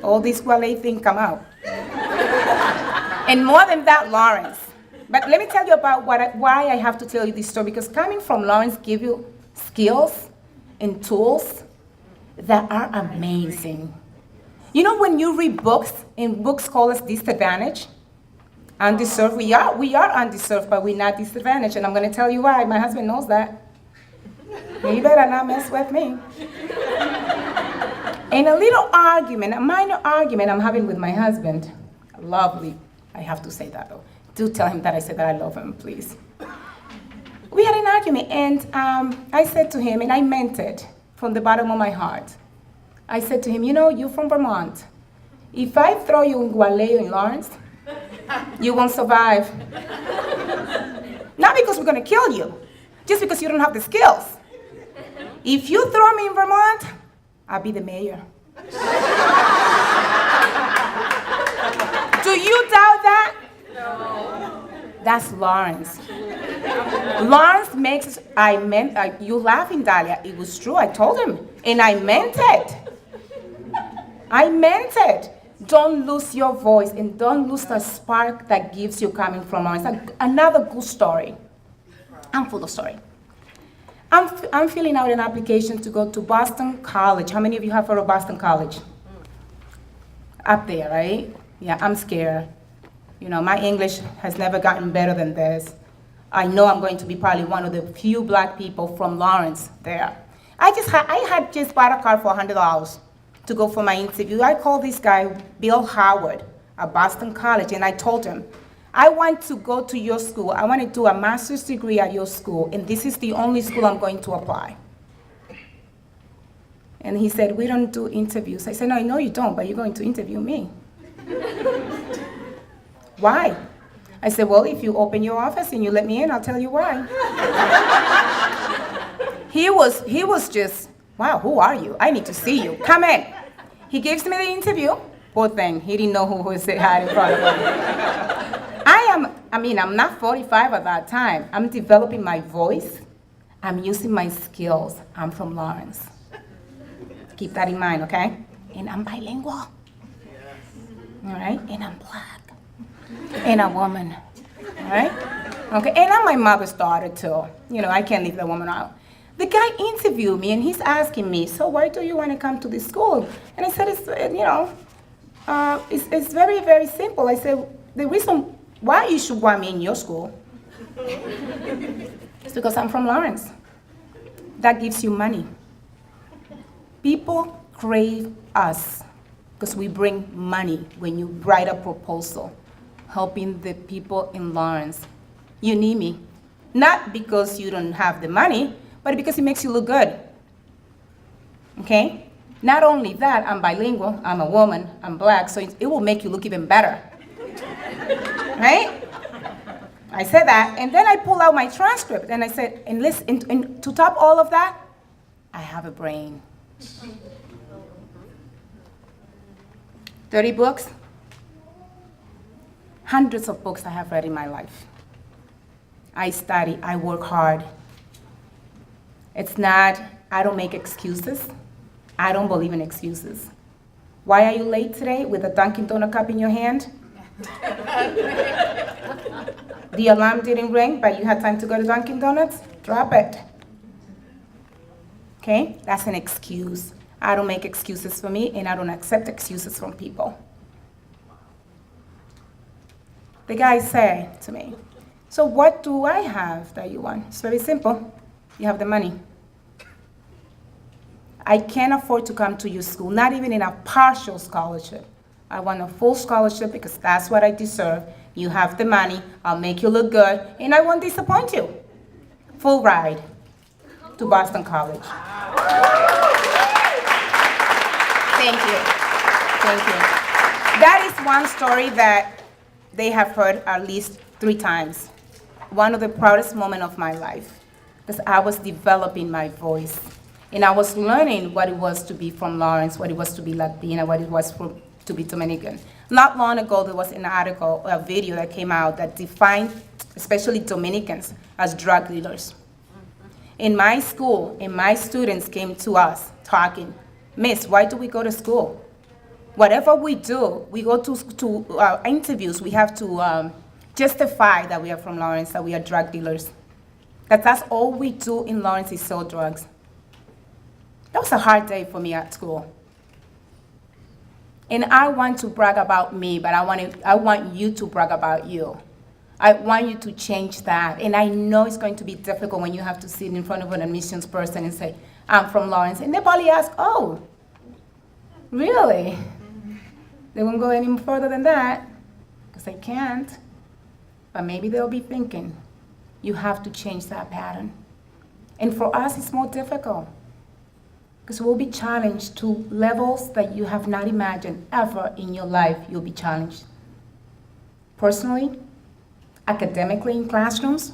all these Guale things come out. And more than that, Lawrence. But let me tell you about why I have to tell you this story, because coming from Lawrence give you skills and tools that are amazing. You know, when you read books, and books call us disadvantaged, undeserved, we are undeserved, but we're not disadvantaged, and I'm gonna tell you why. My husband knows that. You better not mess with me. In a little argument, a minor argument I'm having with my husband, lovely, I have to say that though. Do tell him that I said that I love him, please. We had an argument, and I said to him, and I meant it from the bottom of my heart. I said to him, you know, you're from Vermont. If I throw you in Gualeo in Lawrence, you won't survive. Not because we're gonna kill you, just because you don't have the skills. If you throw me in Vermont, I'll be the mayor. Do you doubt that? No. That's Lawrence. Lawrence makes, you laughing, Dahlia. It was true, I told him, and I meant it. I meant it. Don't lose your voice and don't lose the spark that gives you coming from Lawrence. Another good story. I'm full of story. I'm filling out an application to go to Boston College. How many of you have heard of Boston College? Up there, right? Yeah, I'm scared. You know, my English has never gotten better than this. I know I'm going to be probably one of the few black people from Lawrence there. I had just bought a car for $100 to go for my interview. I called this guy, Bill Howard, at Boston College, and I told him, I want to go to your school. I want to do a master's degree at your school, and this is the only school I'm going to apply. And he said, we don't do interviews. I said, no, I know you don't, but you're going to interview me. Why? I said, well, if you open your office and you let me in, I'll tell you why. He was just, wow, who are you? I need to see you. Come in. He gives me the interview. Poor thing, he didn't know who was had in front of him. I'm not 45 at that time. I'm developing my voice. I'm using my skills. I'm from Lawrence. Keep that in mind, okay? And I'm bilingual. All right? And I'm black. And a woman. All right? Okay, and I'm my mother's daughter too. You know, I can't leave the woman out. The guy interviewed me and he's asking me, so why do you want to come to this school? And I said, it's very, very simple. I said, the reason why you should want me in your school is because I'm from Lawrence. That gives you money. People crave us because we bring money when you write a proposal, helping the people in Lawrence. You need me. Not because you don't have the money, but because it makes you look good. Okay? Not only that, I'm bilingual, I'm a woman, I'm black, so it will make you look even better. Right? I said that, and then I pull out my transcript, and I said, and listen, and to top all of that, I have a brain. 30 books, hundreds of books I have read in my life. I study, I work hard. It's not, I don't make excuses. I don't believe in excuses. Why are you late today with a Dunkin' Donut cup in your hand? The alarm didn't ring, but you had time to go to Dunkin' Donuts? Drop it. Okay? That's an excuse. I don't make excuses for me, and I don't accept excuses from people. The guy said to me, so what do I have that you want? It's very simple. You have the money. I can't afford to come to your school, not even in a partial scholarship. I want a full scholarship because that's what I deserve. You have the money, I'll make you look good, and I won't disappoint you. Full ride to Boston College. Thank you. Thank you. That is one story that they have heard at least 3 times. One of the proudest moments of my life, because I was developing my voice. And I was learning what it was to be from Lawrence, what it was to be Latina, what it was to be Dominican. Not long ago, there was an article, a video that came out that defined, especially Dominicans, as drug dealers. In my school, and my students came to us talking, Miss, why do we go to school? Whatever we do, we go to interviews, we have to justify that we are from Lawrence, that we are drug dealers. That's all we do in Lawrence is sell drugs. That was a hard day for me at school. And I want to brag about me, but I want you to brag about you. I want you to change that. And I know it's going to be difficult when you have to sit in front of an admissions person and say, I'm from Lawrence. And they probably ask, oh, really? They won't go any further than that, because they can't. But maybe they'll be thinking, you have to change that pattern. And for us, it's more difficult, because we'll be challenged to levels that you have not imagined ever in your life you'll be challenged. Personally, academically in classrooms.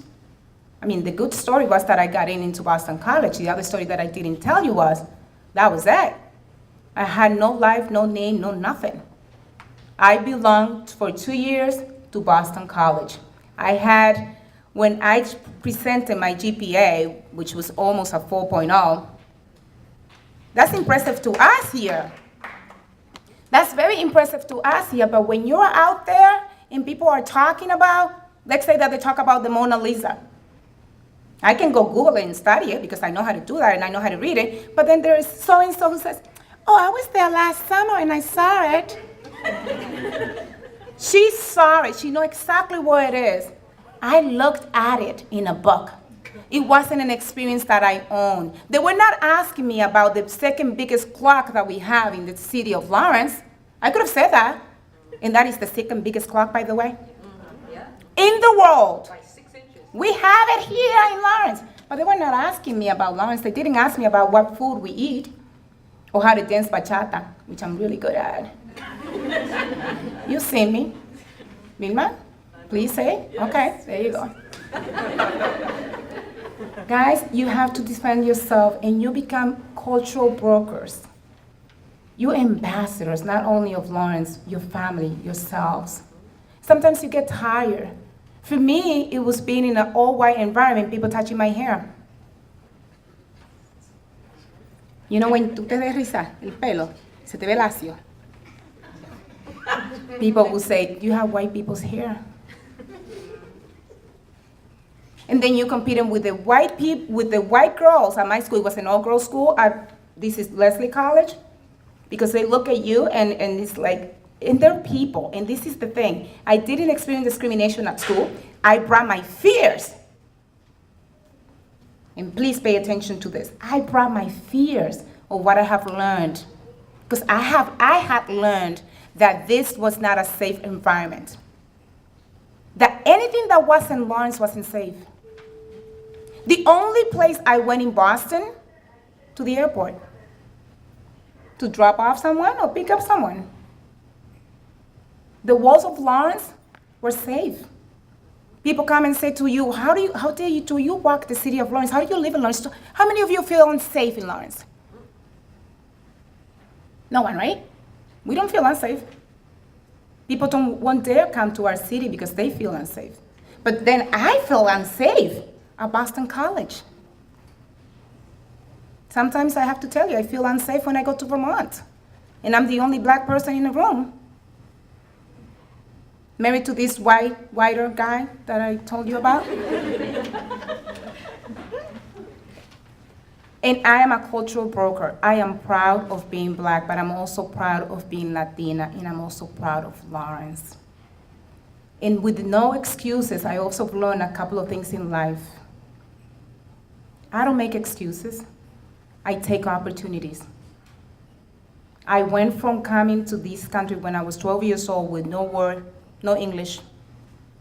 I mean, the good story was that I got into Boston College. The other story that I didn't tell you was, that was it. I had no life, no name, no nothing. I belonged for 2 years to Boston College. When I presented my GPA, which was almost a 4.0, that's impressive to us here. That's very impressive to us here, but when you're out there and people are talking about, let's say that they talk about the Mona Lisa. I can go Google it and study it because I know how to do that and I know how to read it, but then there is so-and-so who says, oh, I was there last summer and I saw it. She saw it, she knows exactly what it is. I looked at it in a book. It wasn't an experience that I owned. They were not asking me about the second biggest clock that we have in the city of Lawrence. I could have said that. And that is the second biggest clock, by the way. In the world. By 6 inches. We have it here in Lawrence. But they were not asking me about Lawrence. They didn't ask me about what food we eat or how to dance bachata, which I'm really good at. You see me? Vilma? Please say? Okay, there you go. Guys, you have to defend yourself and you become cultural brokers. You're ambassadors, not only of Lawrence, your family, yourselves. Sometimes you get tired. For me, it was being in an all-white environment, people touching my hair. You know when tú te des risa, el pelo, se te ve lacio. People will say, you have white people's hair. And then you competing with the white people, with the white girls. At my school, it was an all-girls school. This is Leslie College. Because they look at you and it's like, and they're people. And this is the thing. I didn't experience discrimination at school. I brought my fears. And please pay attention to this. I brought my fears of what I have learned. Because I had learned that this was not a safe environment. That anything that wasn't Lawrence wasn't safe. The only place I went in Boston, to the airport. To drop off someone or pick up someone. The walls of Lawrence were safe. People come and say to you, how dare you walk the city of Lawrence? How do you live in Lawrence? How many of you feel unsafe in Lawrence? No one, right? We don't feel unsafe. People won't dare come to our city because they feel unsafe. But then I feel unsafe at Boston College. Sometimes I have to tell you, I feel unsafe when I go to Vermont. And I'm the only black person in the room. Married to this whiter guy that I told you about. And I am a cultural broker. I am proud of being black, but I'm also proud of being Latina, and I'm also proud of Lawrence. And with no excuses, I also learned a couple of things in life. I don't make excuses. I take opportunities. I went from coming to this country when I was 12 years old with no word, no English,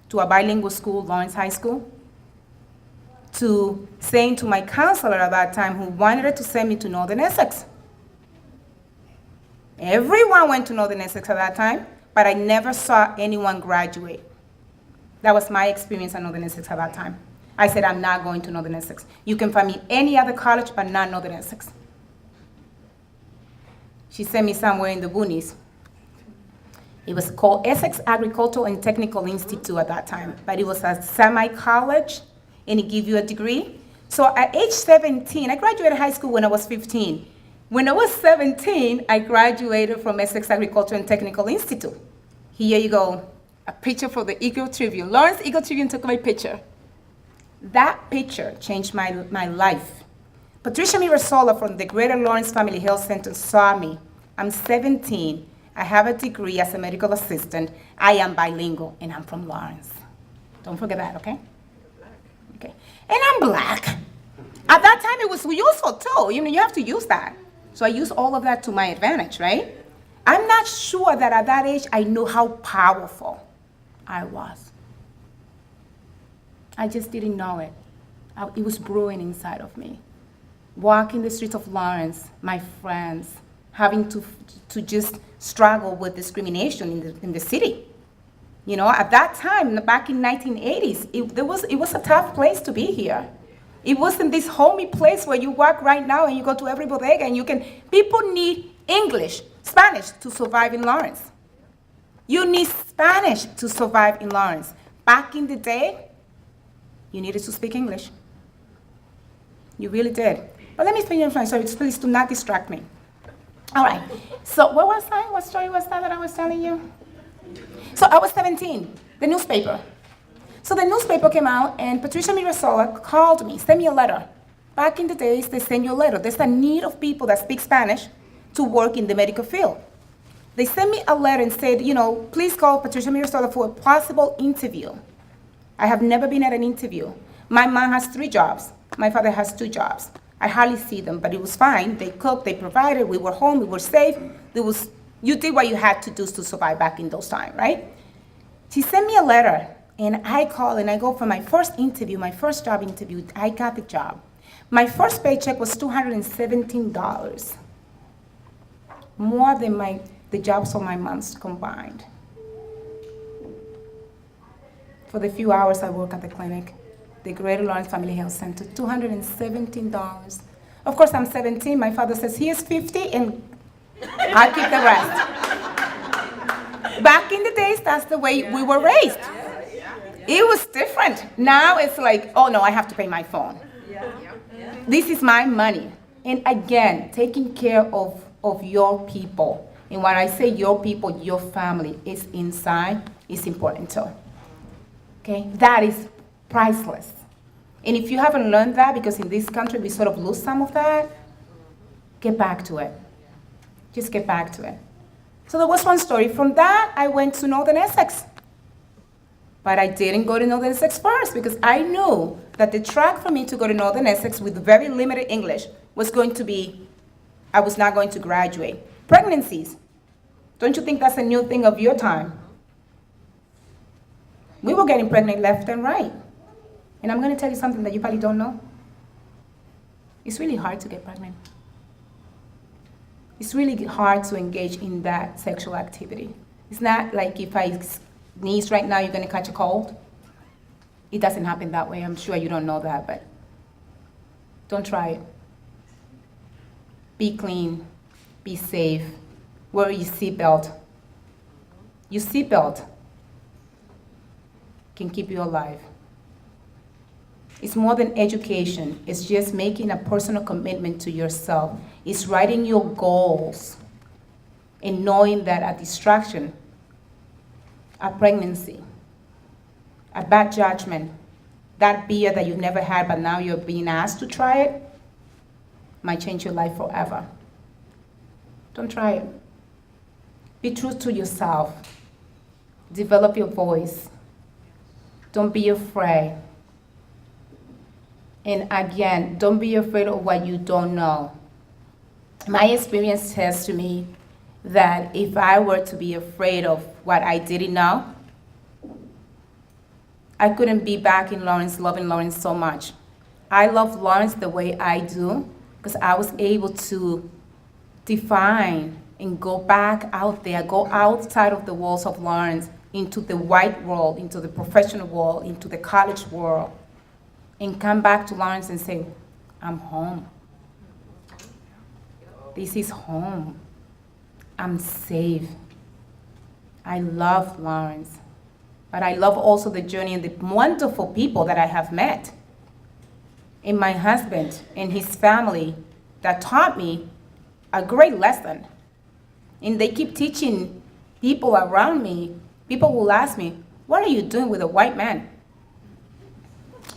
to a bilingual school, Lawrence High School, to saying to my counselor at that time who wanted to send me to Northern Essex. Everyone went to Northern Essex at that time, but I never saw anyone graduate. That was my experience at Northern Essex at that time. I said, I'm not going to Northern Essex. You can find me any other college, but not Northern Essex. She sent me somewhere in the boonies. It was called Essex Agricultural and Technical Institute at that time, but it was a semi-college, and it gave you a degree. So at age 17, I graduated high school when I was 15. When I was 17, I graduated from Essex Agricultural and Technical Institute. Here you go, a picture for the Eagle Tribune. Lawrence Eagle Tribune took my picture. That picture changed my life. Patricia Mirasola from the Greater Lawrence Family Health Center saw me. I'm 17. I have a degree as a medical assistant. I am bilingual, and I'm from Lawrence. Don't forget that, okay? Okay. And I'm black. At that time, it was useful too. You have to use that. So I use all of that to my advantage, right? I'm not sure that at that age I knew how powerful I was. I just didn't know it. It was brewing inside of me. Walking the streets of Lawrence, my friends, having to just struggle with discrimination in the city. At that time, back in 1980s, it was a tough place to be here. It wasn't this homey place where you walk right now and you go to every bodega and people need English, Spanish to survive in Lawrence. You need Spanish to survive in Lawrence. Back in the day, you needed to speak English. You really did. But let me speak in French, so please do not distract me. All right, so what was I? What story was that I was telling you? So I was 17, the newspaper. So the newspaper came out, and Patricia Mirasola called me, sent me a letter. Back in the days, they send you a letter. There's a need of people that speak Spanish to work in the medical field. They sent me a letter and said, please call Patricia Mirasola for a possible interview. I have never been at an interview. My mom has 3 jobs. My father has 2 jobs. I hardly see them, but it was fine. They cooked, they provided, we were home, we were safe. You did what you had to do to survive back in those times, right? She sent me a letter, and I call and I go for my first interview, my first job interview. I got the job. My first paycheck was $217, more than the jobs of my months combined. For the few hours I work at the clinic, the Greater Lawrence Family Health Center, $217. Of course, I'm 17. My father says he is 50, and I keep the rest. Back in the days, that's the way we were raised. It was different. Now it's like, oh no, I have to pay my phone. This is my money. And again, taking care of your people. And when I say your people, your family is inside, is important too. Okay, that is priceless. And if you haven't learned that, because in this country we sort of lose some of that, get back to it. Just get back to it. So there was one story. From that, I went to Northern Essex. But I didn't go to Northern Essex first because I knew that the track for me to go to Northern Essex with very limited English was going to be, I was not going to graduate. Pregnancies. Don't you think that's a new thing of your time? We were getting pregnant left and right. And I'm going to tell you something that you probably don't know. It's really hard to get pregnant. It's really hard to engage in that sexual activity. It's not like if I sneeze right now, you're going to catch a cold. It doesn't happen that way. I'm sure you don't know that, but don't try it. Be clean. Be safe. Wear your seatbelt. Your seatbelt can keep you alive. It's more than education. It's just making a personal commitment to yourself. It's writing your goals and knowing that a distraction, a pregnancy, a bad judgment, that beer that you've never had but now you're being asked to try it, might change your life forever. Don't try it. Be true to yourself. Develop your voice. Don't be afraid. And again, don't be afraid of what you don't know. My experience says to me that if I were to be afraid of what I didn't know, I couldn't be back in Lawrence, loving Lawrence so much. I love Lawrence the way I do because I was able to define and go back out there, go outside of the walls of Lawrence into the white world, into the professional world, into the college world, and come back to Lawrence and say, I'm home. This is home. I'm safe. I love Lawrence. But I love also the journey and the wonderful people that I have met. And my husband and his family that taught me a great lesson. And they keep teaching people around me. People will ask me, what are you doing with a white man?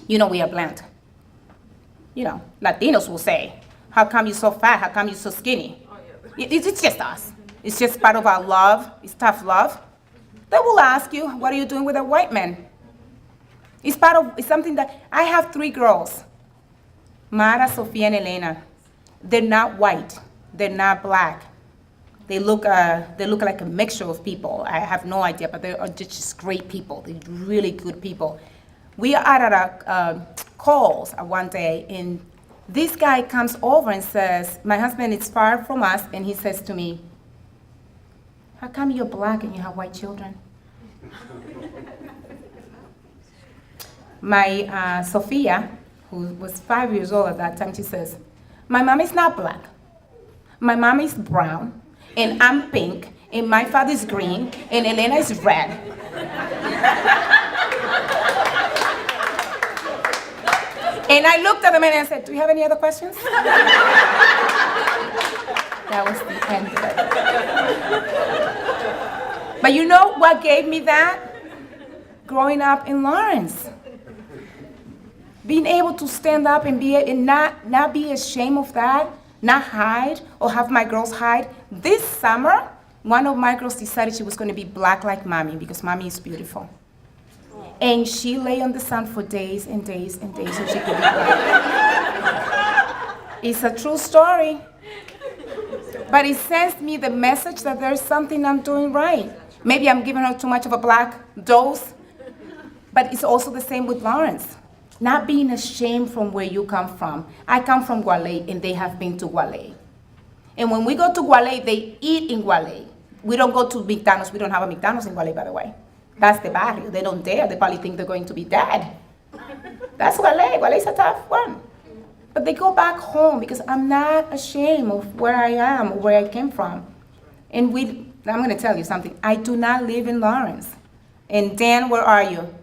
You know, we are blend. You know, Latinos will say, how come you're so fat? How come you're so skinny? It's just us. It's just part of our love. It's tough love. They will ask you, what are you doing with a white man? It's something that, I have 3 girls, Mara, Sofia, and Elena. They're not white. They're not black. They look like a mixture of people. I have no idea, but they are just great people. They're really good people. We are at a calls one day, and this guy comes over and says, my husband is far from us, and he says to me, how come you're black and you have white children? My Sophia, who was 5 years old at that time, she says, my mom is not black. My mom is brown, and I'm pink, and my father is green, and Elena is red. And I looked at them and I said, do you have any other questions? That was the end of it. But you know what gave me that? Growing up in Lawrence. Being able to stand up and not be ashamed of that, not hide or have my girls hide. This summer, one of my girls decided she was going to be black like mommy because mommy is beautiful. And she lay on the sun for days and days and days so she could be black. It's a true story. But it sends me the message that there's something I'm doing right. Maybe I'm giving her too much of a black dose, but it's also the same with Lawrence. Not being ashamed from where you come from. I come from Gualey, and they have been to Gualey. And when we go to Gualey, they eat in Gualey. We don't go to McDonald's. We don't have a McDonald's in Gualey, by the way. That's the barrio. They don't dare. They probably think they're going to be dead. That's Gualey. Gualey's a tough one. But they go back home because I'm not ashamed of where I am or where I came from. And I'm going to tell you something. I do not live in Lawrence. And Dan, where are you?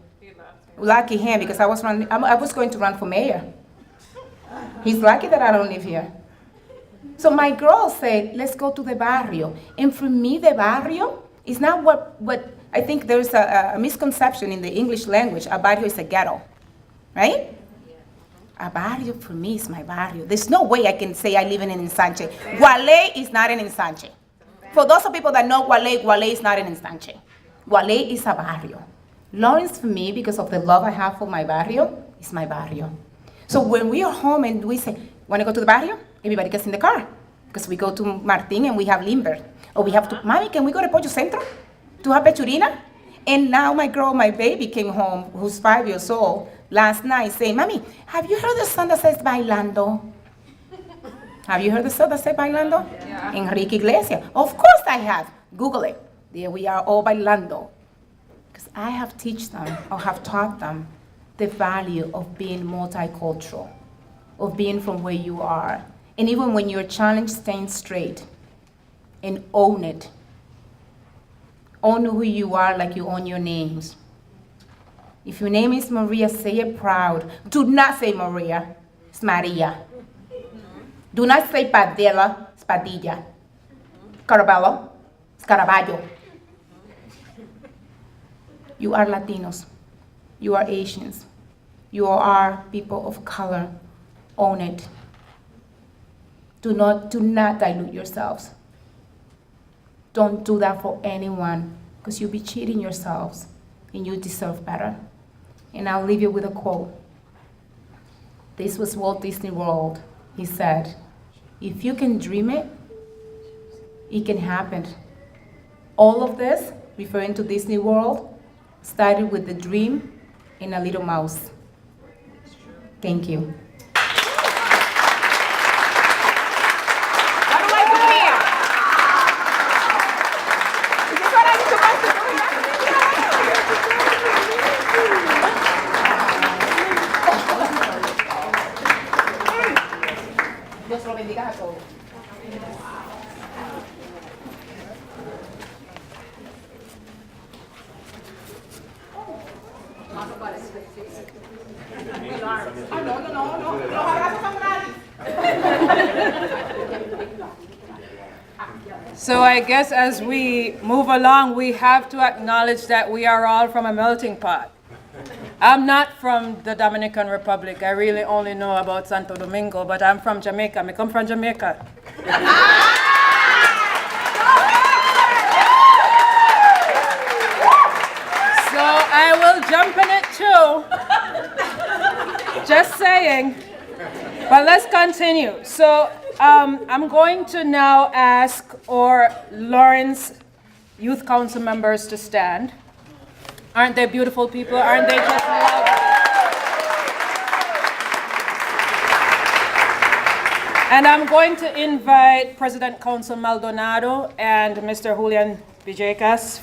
Lucky him, because I was going to run for mayor. He's lucky that I don't live here. So my girls said, let's go to the barrio. And for me, the barrio is not what I think there's a misconception in the English language. A barrio is a ghetto, right? A barrio for me is my barrio. There's no way I can say I live in an ensanche. Gualey is not an ensanche. For those of people that know Gualey, Gualey is not an ensanche. Gualey is a barrio. Lawrence, for me, because of the love I have for my barrio, is my barrio. So when we are home and we say, want to go to the barrio? Everybody gets in the car. Because we go to Martin and we have Limber. Or we have to, Mommy, can we go to Pollo Centro to have pechurina? And now my baby came home, who's 5 years old, last night saying, Mommy, have you heard the song that says Bailando? Have you heard the song that says Bailando? Yeah. Enrique Iglesias. Of course I have. Google it. There we are all bailando. I have taught them the value of being multicultural, of being from where you are. And even when you're challenged, staying straight and own it. Own who you are like you own your names. If your name is Maria, say it proud. Do not say Maria, it's Maria. Do not say Padilla, it's Padilla. Caraballo, it's Caraballo. You are Latinos. You are Asians. You are people of color. Own it. Do not dilute yourselves. Don't do that for anyone, because you'll be cheating yourselves, and you deserve better. And I'll leave you with a quote. This was Walt Disney World. He said, if you can dream it, it can happen. All of this, referring to Disney World, started with the dream in a little mouse. Thank you. What do I do here? Is this what I'm supposed to do? Dios lo bendiga a todos. No, los abrazos son gratis. So I guess as we move along, we have to acknowledge that we are all from a melting pot. I'm not from the Dominican Republic. I really only know about Santo Domingo, but I'm from Jamaica. I come from Jamaica. So I will jump in it too. Just saying. But let's continue. So I'm going to now ask our Lawrence Youth Council members to stand. Aren't they beautiful people? Aren't they just lovely? And I'm going to invite President Council Maldonado and Mr. Julian Villegas,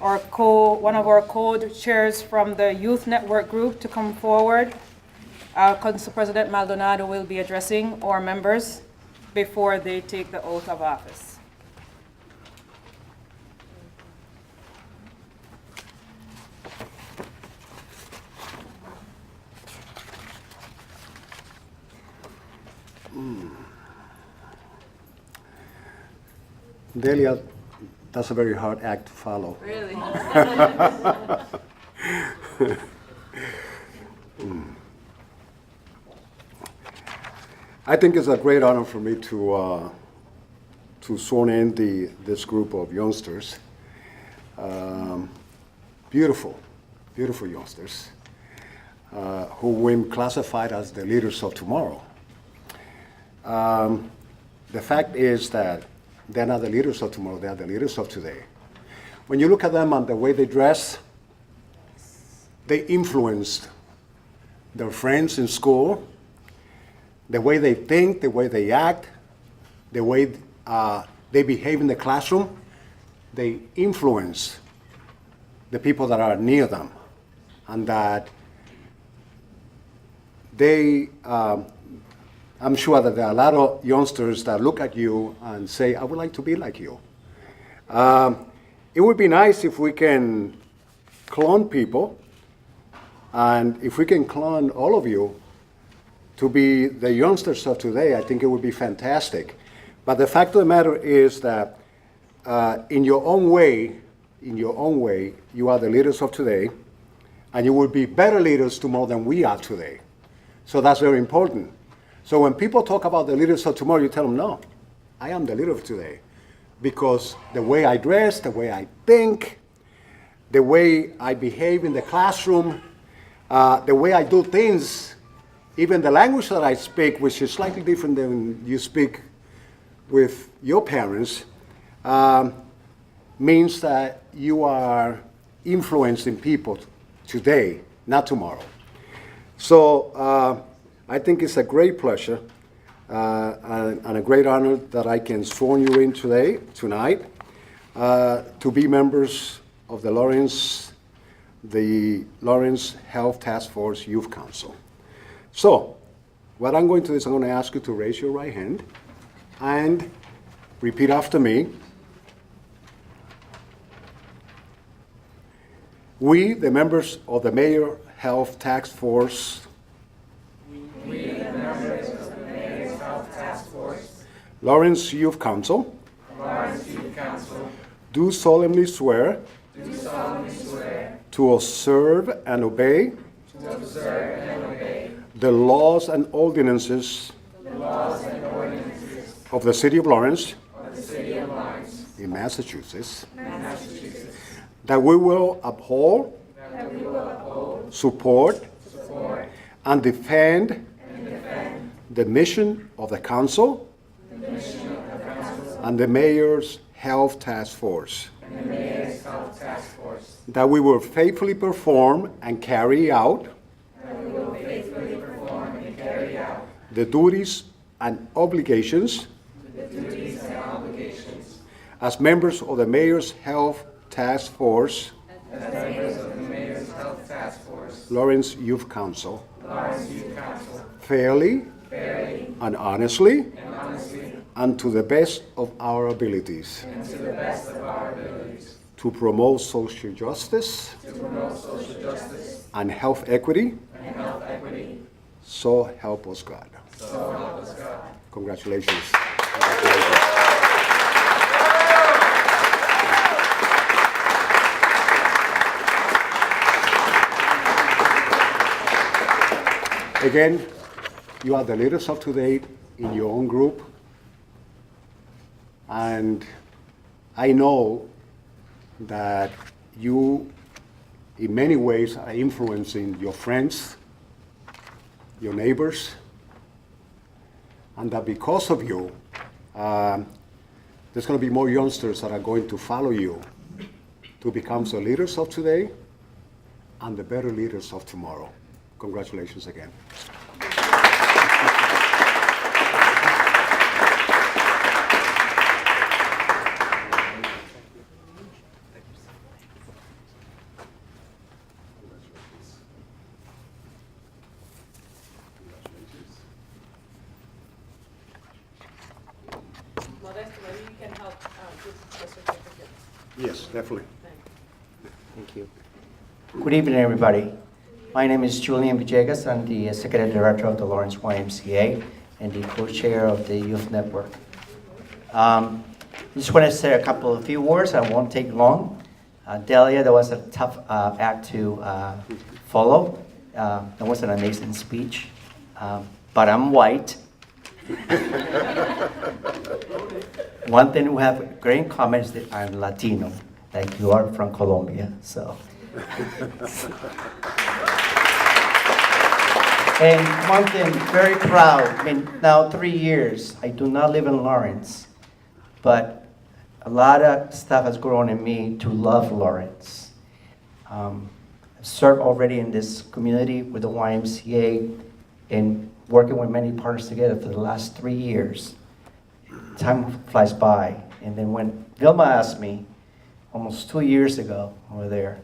one of our co-chairs from the Youth Network Group, to come forward. Council President Maldonado will be addressing our members before they take the oath of office. Delia, that's a very hard act to follow. Really? I think it's a great honor for me to sworn in this group of youngsters. Beautiful youngsters who will be classified as the leaders of tomorrow. The fact is that they're not the leaders of tomorrow, they are the leaders of today. When you look at them and the way they dress, they influenced their friends in school, the way they think, the way they act, the way they behave in the classroom. They influence the people that are near them, and that they, I'm sure that there are a lot of youngsters that look at you and say, I would like to be like you. It would be nice if we can clone people, and if we can clone all of you to be the youngsters of today, I think it would be fantastic. But the fact of the matter is that in your own way, you are the leaders of today, and you will be better leaders tomorrow than we are today. So that's very important. So when people talk about the leaders of tomorrow, you tell them, no, I am the leader of today. Because the way I dress, the way I think, the way I behave in the classroom, the way I do things, even the language that I speak, which is slightly different than you speak with your parents, means that you are influencing people today, not tomorrow. So I think it's a great pleasure and a great honor that I can sworn you in tonight, to be members of the Lawrence Health Task Force Youth Council. So, what I'm going to do is I'm going to ask you to raise your right hand and repeat after me. We, the members of the Mayor Health Task Force, Lawrence Youth Council, do solemnly swear to observe and obey the laws and ordinances of the City of Lawrence in Massachusetts, that we will uphold, support, and defend the mission of the Council and the Mayor's Health Task Force, that we will faithfully perform and carry out the duties and obligations as members of the Mayor's Health Task Force, Lawrence Youth Council, fairly and honestly, and to the best of our abilities, to promote social justice and health equity. So help us God. Congratulations. Congratulations. Again, you are the leaders of today in your own group. And I know that you, in many ways, are influencing your friends, your neighbors, and that because of you, there's going to be more youngsters that are going to follow you to become the leaders of today and the better leaders of tomorrow. Congratulations again. Modesto, maybe you can help give the certificate. Yes, definitely. Thank you. Good evening, everybody. My name is Julian Villegas. I'm the Executive Director of the Lawrence YMCA and the co-chair of the Youth Network. I just want to say a few words. I won't take long. Delia, that was a tough act to follow. That was an amazing speech. But I'm white. One thing we have great in common is that I'm Latino, like you are from Colombia, so. And one thing, very proud, I mean, now 3 years, I do not live in Lawrence, but a lot of stuff has grown in me to love Lawrence. I've served already in this community with the YMCA and working with many partners together for the last 3 years. Time flies by. And then when Vilma asked me, almost 2 years ago over there,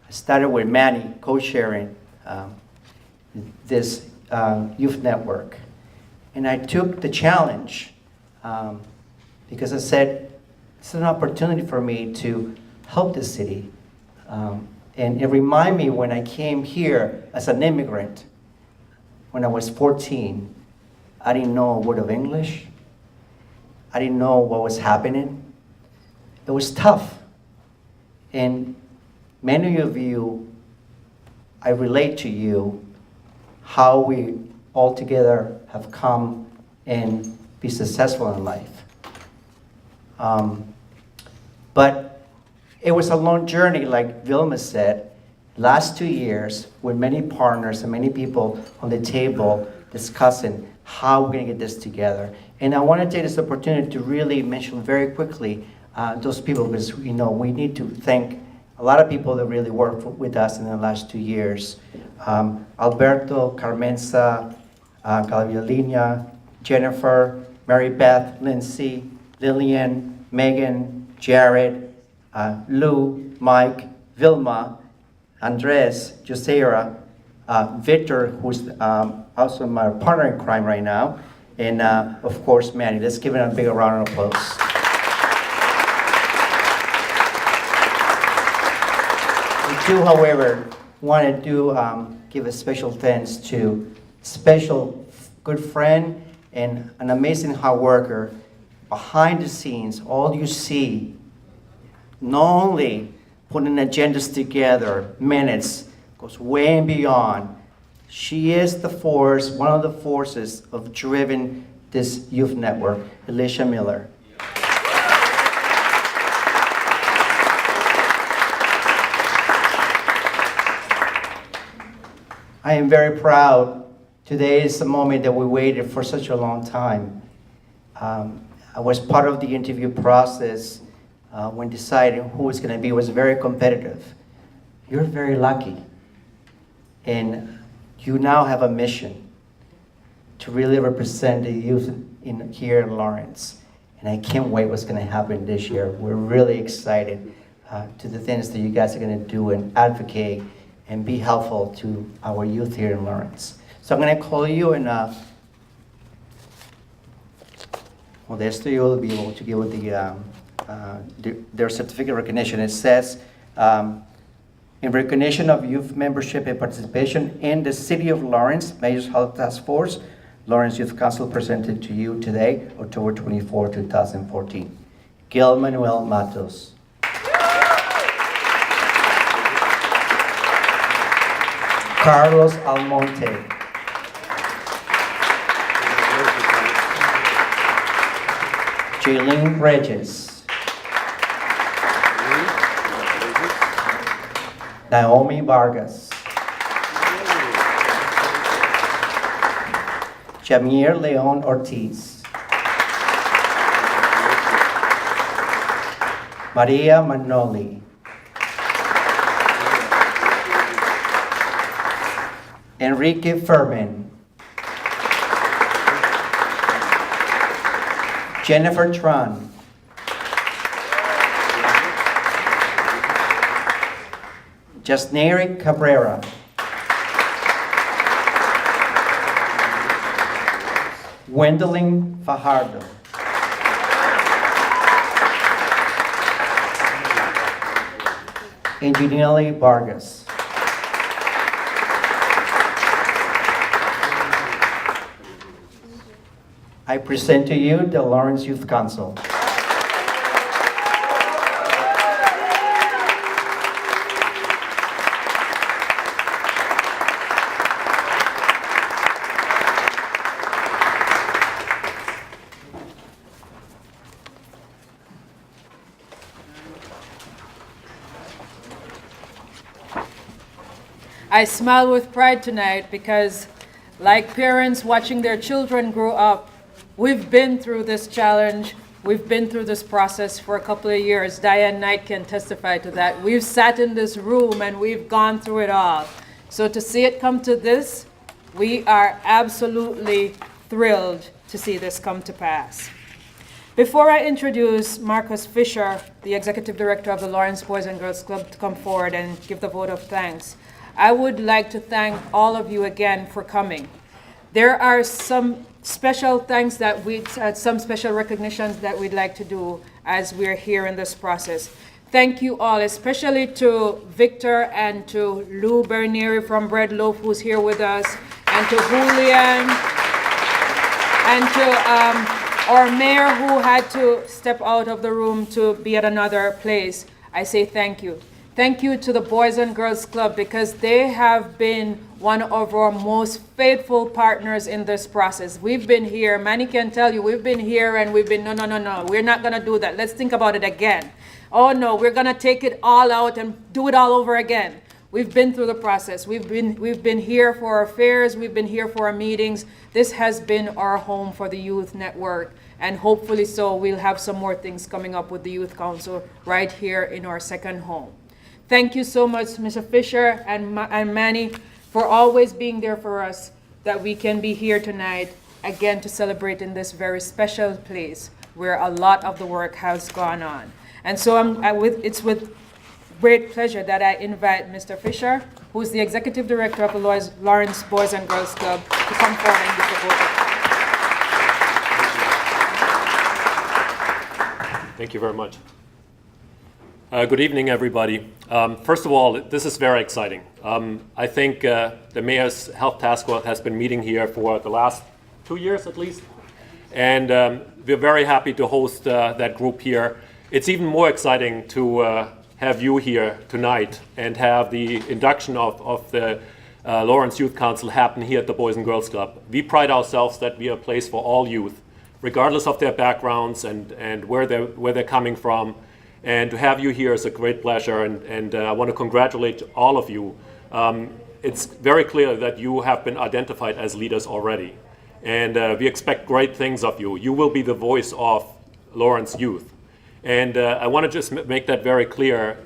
I started with Manny co-sharing this youth network. And I took the challenge because I said, it's an opportunity for me to help the city. And it reminded me when I came here as an immigrant, when I was 14, I didn't know a word of English. I didn't know what was happening. It was tough. And many of you, I relate to you, how we all together have come and be successful in life. But it was a long journey, like Vilma said. Last 2 years, with many partners and many people on the table discussing how we're going to get this together. And I want to take this opportunity to really mention very quickly those people, because we need to thank a lot of people that really worked with us in the last 2 years. Alberto, Carmenza, Calvilina, Jennifer, Mary Beth, Lindsay, Lillian, Megan, Jared, Lou, Mike, Vilma, Andres, Josera, Victor, who's also my partner in crime right now, and of course, Manny. Let's give him a big round of applause. We do, however, want to give a special thanks to special good friend and an amazing hard worker behind the scenes. All you see, not only putting agendas together, minutes, goes way and beyond. She is the force, one of the forces of driving this youth network, Alicia Miller. I am very proud. Today is the moment that we waited for such a long time. I was part of the interview process when deciding who was going to be. It was very competitive. You're very lucky. And you now have a mission to really represent the youth here in Lawrence. And I can't wait what's going to happen this year. We're really excited to the things that you guys are going to do and advocate and be helpful to our youth here in Lawrence. So I'm going to call you, and Modesto, you will be able to give their certificate of recognition. It says, in recognition of youth membership and participation in the City of Lawrence Mayor's Health Task Force, Lawrence Youth Council presented to you today, October 24, 2014. Gil Manuel Matos. Carlos Almonte. Jaylene Regis, Naomi Vargas, Jamir Leon Ortiz, Maria Manoli, Enrique Furman, Jennifer Tran, Jasneri Cabrera, Gwendolyn Fajardo, Ingenili Vargas. I present to you the Lawrence Youth Council. I smile with pride tonight because, like parents watching their children grow up, we've been through this challenge. We've been through this process for a couple of years. Diane Knight can testify to that. We've sat in this room and we've gone through it all. So to see it come to this, we are absolutely thrilled to see this come to pass. Before I introduce Marcus Fisher, the Executive Director of the Lawrence Boys and Girls Club, to come forward and give the vote of thanks, I would like to thank all of you again for coming. There are some special thanks that some special recognitions that we'd like to do as we're here in this process. Thank you all, especially to Victor and to Lou Bernieri from Bread Loaf, who's here with us, and to Julian, and to our mayor who had to step out of the room to be at another place. I say thank you. Thank you to the Boys and Girls Club because they have been one of our most faithful partners in this process. We've been here, Manny can tell you, we've been here and we've been, no, we're not gonna do that. Let's think about it again. Oh no, we're gonna take it all out and do it all over again. We've been through the process. We've been here for our fairs, we've been here for our meetings. This has been our home for the Youth Network, and hopefully so we'll have some more things coming up with the Youth Council right here in our second home. Thank you so much, Mr. Fisher and Manny, for always being there for us, that we can be here tonight again to celebrate in this very special place where a lot of the work has gone on. And so it's with great pleasure that I invite Mr. Fisher, who is the Executive Director of the Lawrence Boys and Girls Club, to come forward and give the vote. Thank you very much. Good evening, everybody. First of all, this is very exciting. I think the Mayor's Health Task Force has been meeting here for the last 2 years at least. And we're very happy to host that group here. It's even more exciting to have you here tonight and have the induction of the Lawrence Youth Council happen here at the Boys and Girls Club. We pride ourselves that we are a place for all youth, regardless of their backgrounds and where they're coming from. And to have you here is a great pleasure, and I want to congratulate all of you. It's very clear that you have been identified as leaders already, and we expect great things of you. You will be the voice of Lawrence youth. And I want to just make that very clear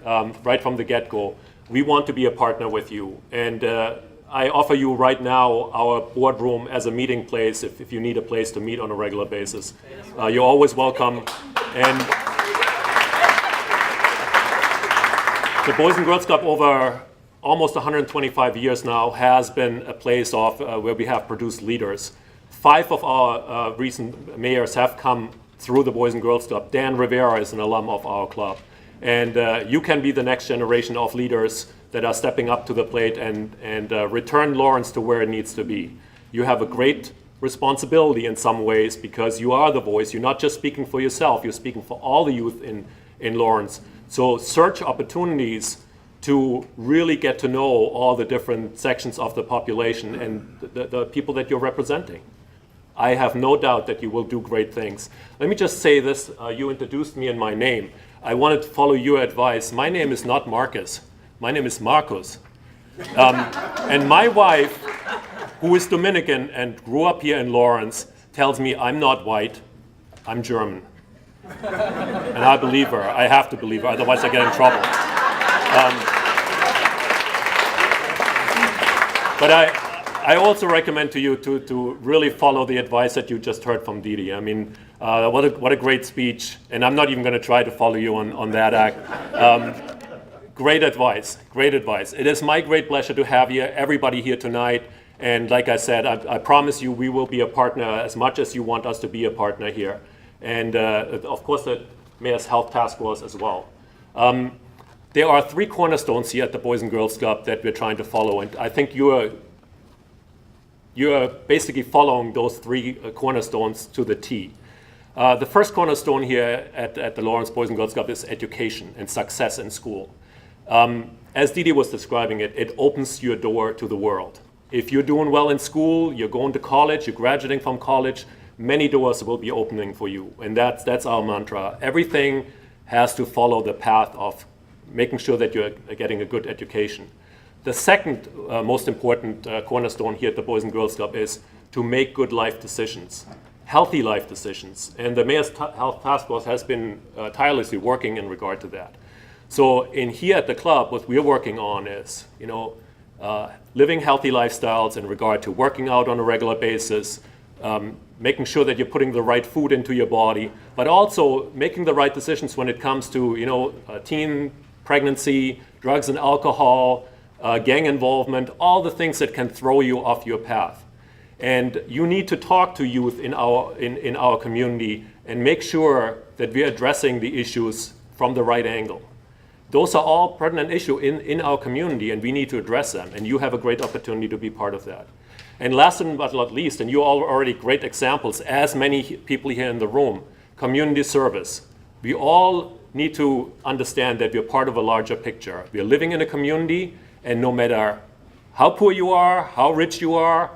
right from the get-go. We want to be a partner with you, and I offer you right now our boardroom as a meeting place if you need a place to meet on a regular basis. You're always welcome. And the Boys and Girls Club, over almost 125 years now, has been a place of where we have produced leaders. 5 of our recent mayors have come through the Boys and Girls Club. Dan Rivera is an alum of our club. And you can be the next generation of leaders that are stepping up to the plate and return Lawrence to where it needs to be. You have a great responsibility in some ways because you are the voice. You're not just speaking for yourself, you're speaking for all the youth in Lawrence. So search opportunities to really get to know all the different sections of the population and the people that you're representing. I have no doubt that you will do great things. Let me just say this, you introduced me in my name. I wanted to follow your advice. My name is not Marcus, my name is Marcos. And my wife, who is Dominican and grew up here in Lawrence, tells me I'm not white, I'm German. And I believe her, I have to believe her, otherwise I get in trouble. But I also recommend to you to really follow the advice that you just heard from Didi. I mean, what a great speech, and I'm not even going to try to follow you on that act. Great advice, great advice. It is my great pleasure to have you, everybody here tonight, and like I said, I promise you we will be a partner as much as you want us to be a partner here. And of course the Mayor's Health Task Force as well. There are 3 cornerstones here at the Boys and Girls Club that we're trying to follow, and I think you're basically following those 3 cornerstones to the T. The first cornerstone here at the Lawrence Boys and Girls Club is education and success in school. As Didi was describing it, it opens your door to the world. If you're doing well in school, you're going to college, you're graduating from college, many doors will be opening for you, and that's our mantra. Everything has to follow the path of making sure that you're getting a good education. The second most important cornerstone here at the Boys and Girls Club is to make good life decisions, healthy life decisions. And the Mayor's Health Task Force has been tirelessly working in regard to that. So in here at the club, what we're working on is, living healthy lifestyles in regard to working out on a regular basis, making sure that you're putting the right food into your body, but also making the right decisions when it comes to, teen pregnancy, drugs and alcohol, gang involvement, all the things that can throw you off your path. And you need to talk to youth in our community and make sure that we're addressing the issues from the right angle. Those are all pertinent issues in our community, and we need to address them, and you have a great opportunity to be part of that. And last but not least, and you all are already great examples, as many people here in the room, community service. We all need to understand that we're part of a larger picture. We're living in a community, and no matter how poor you are, how rich you are,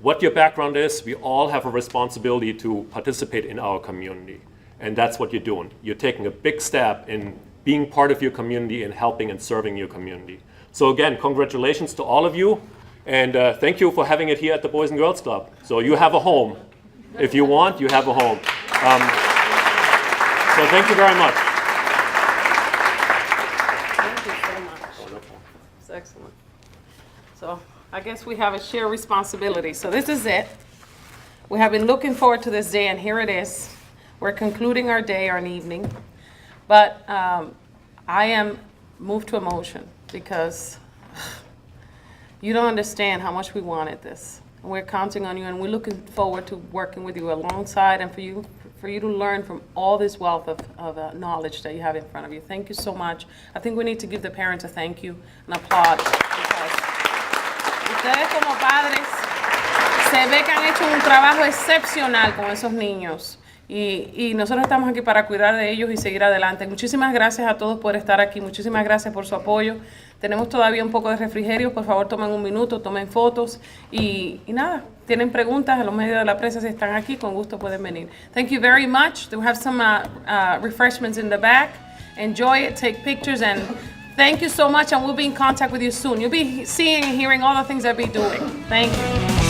what your background is, we all have a responsibility to participate in our community. And that's what you're doing. You're taking a big step in being part of your community and helping and serving your community. So again, congratulations to all of you, and thank you for having it here at the Boys and Girls Club. So you have a home. If you want, you have a home. So thank you very much. Thank you so much. It's excellent. So I guess we have a shared responsibility. So this is it. We have been looking forward to this day, and here it is. We're concluding our day, our evening. But I am moved to emotion because you don't understand how much we wanted this. And we're counting on you, and we're looking forward to working with you alongside and for you to learn from all this wealth of knowledge that you have in front of you. Thank you so much. I think we need to give the parents a thank you, an applaud. Because ustedes como padres se ve que han hecho un trabajo excepcional con esos niños. Y nosotros estamos aquí para cuidar de ellos y seguir adelante. Muchísimas gracias a todos por estar aquí. Muchísimas gracias por su apoyo. Tenemos todavía un poco de refrigerio. Por favor, tomen un minuto, tomen fotos. Y nada, tienen preguntas a los medios de la prensa, si están aquí, con gusto pueden venir. Thank you very much. We have some refreshments in the back. Enjoy it, take pictures, and thank you so much. And we'll be in contact with you soon. You'll be seeing and hearing all the things that we'll be doing. Thank you.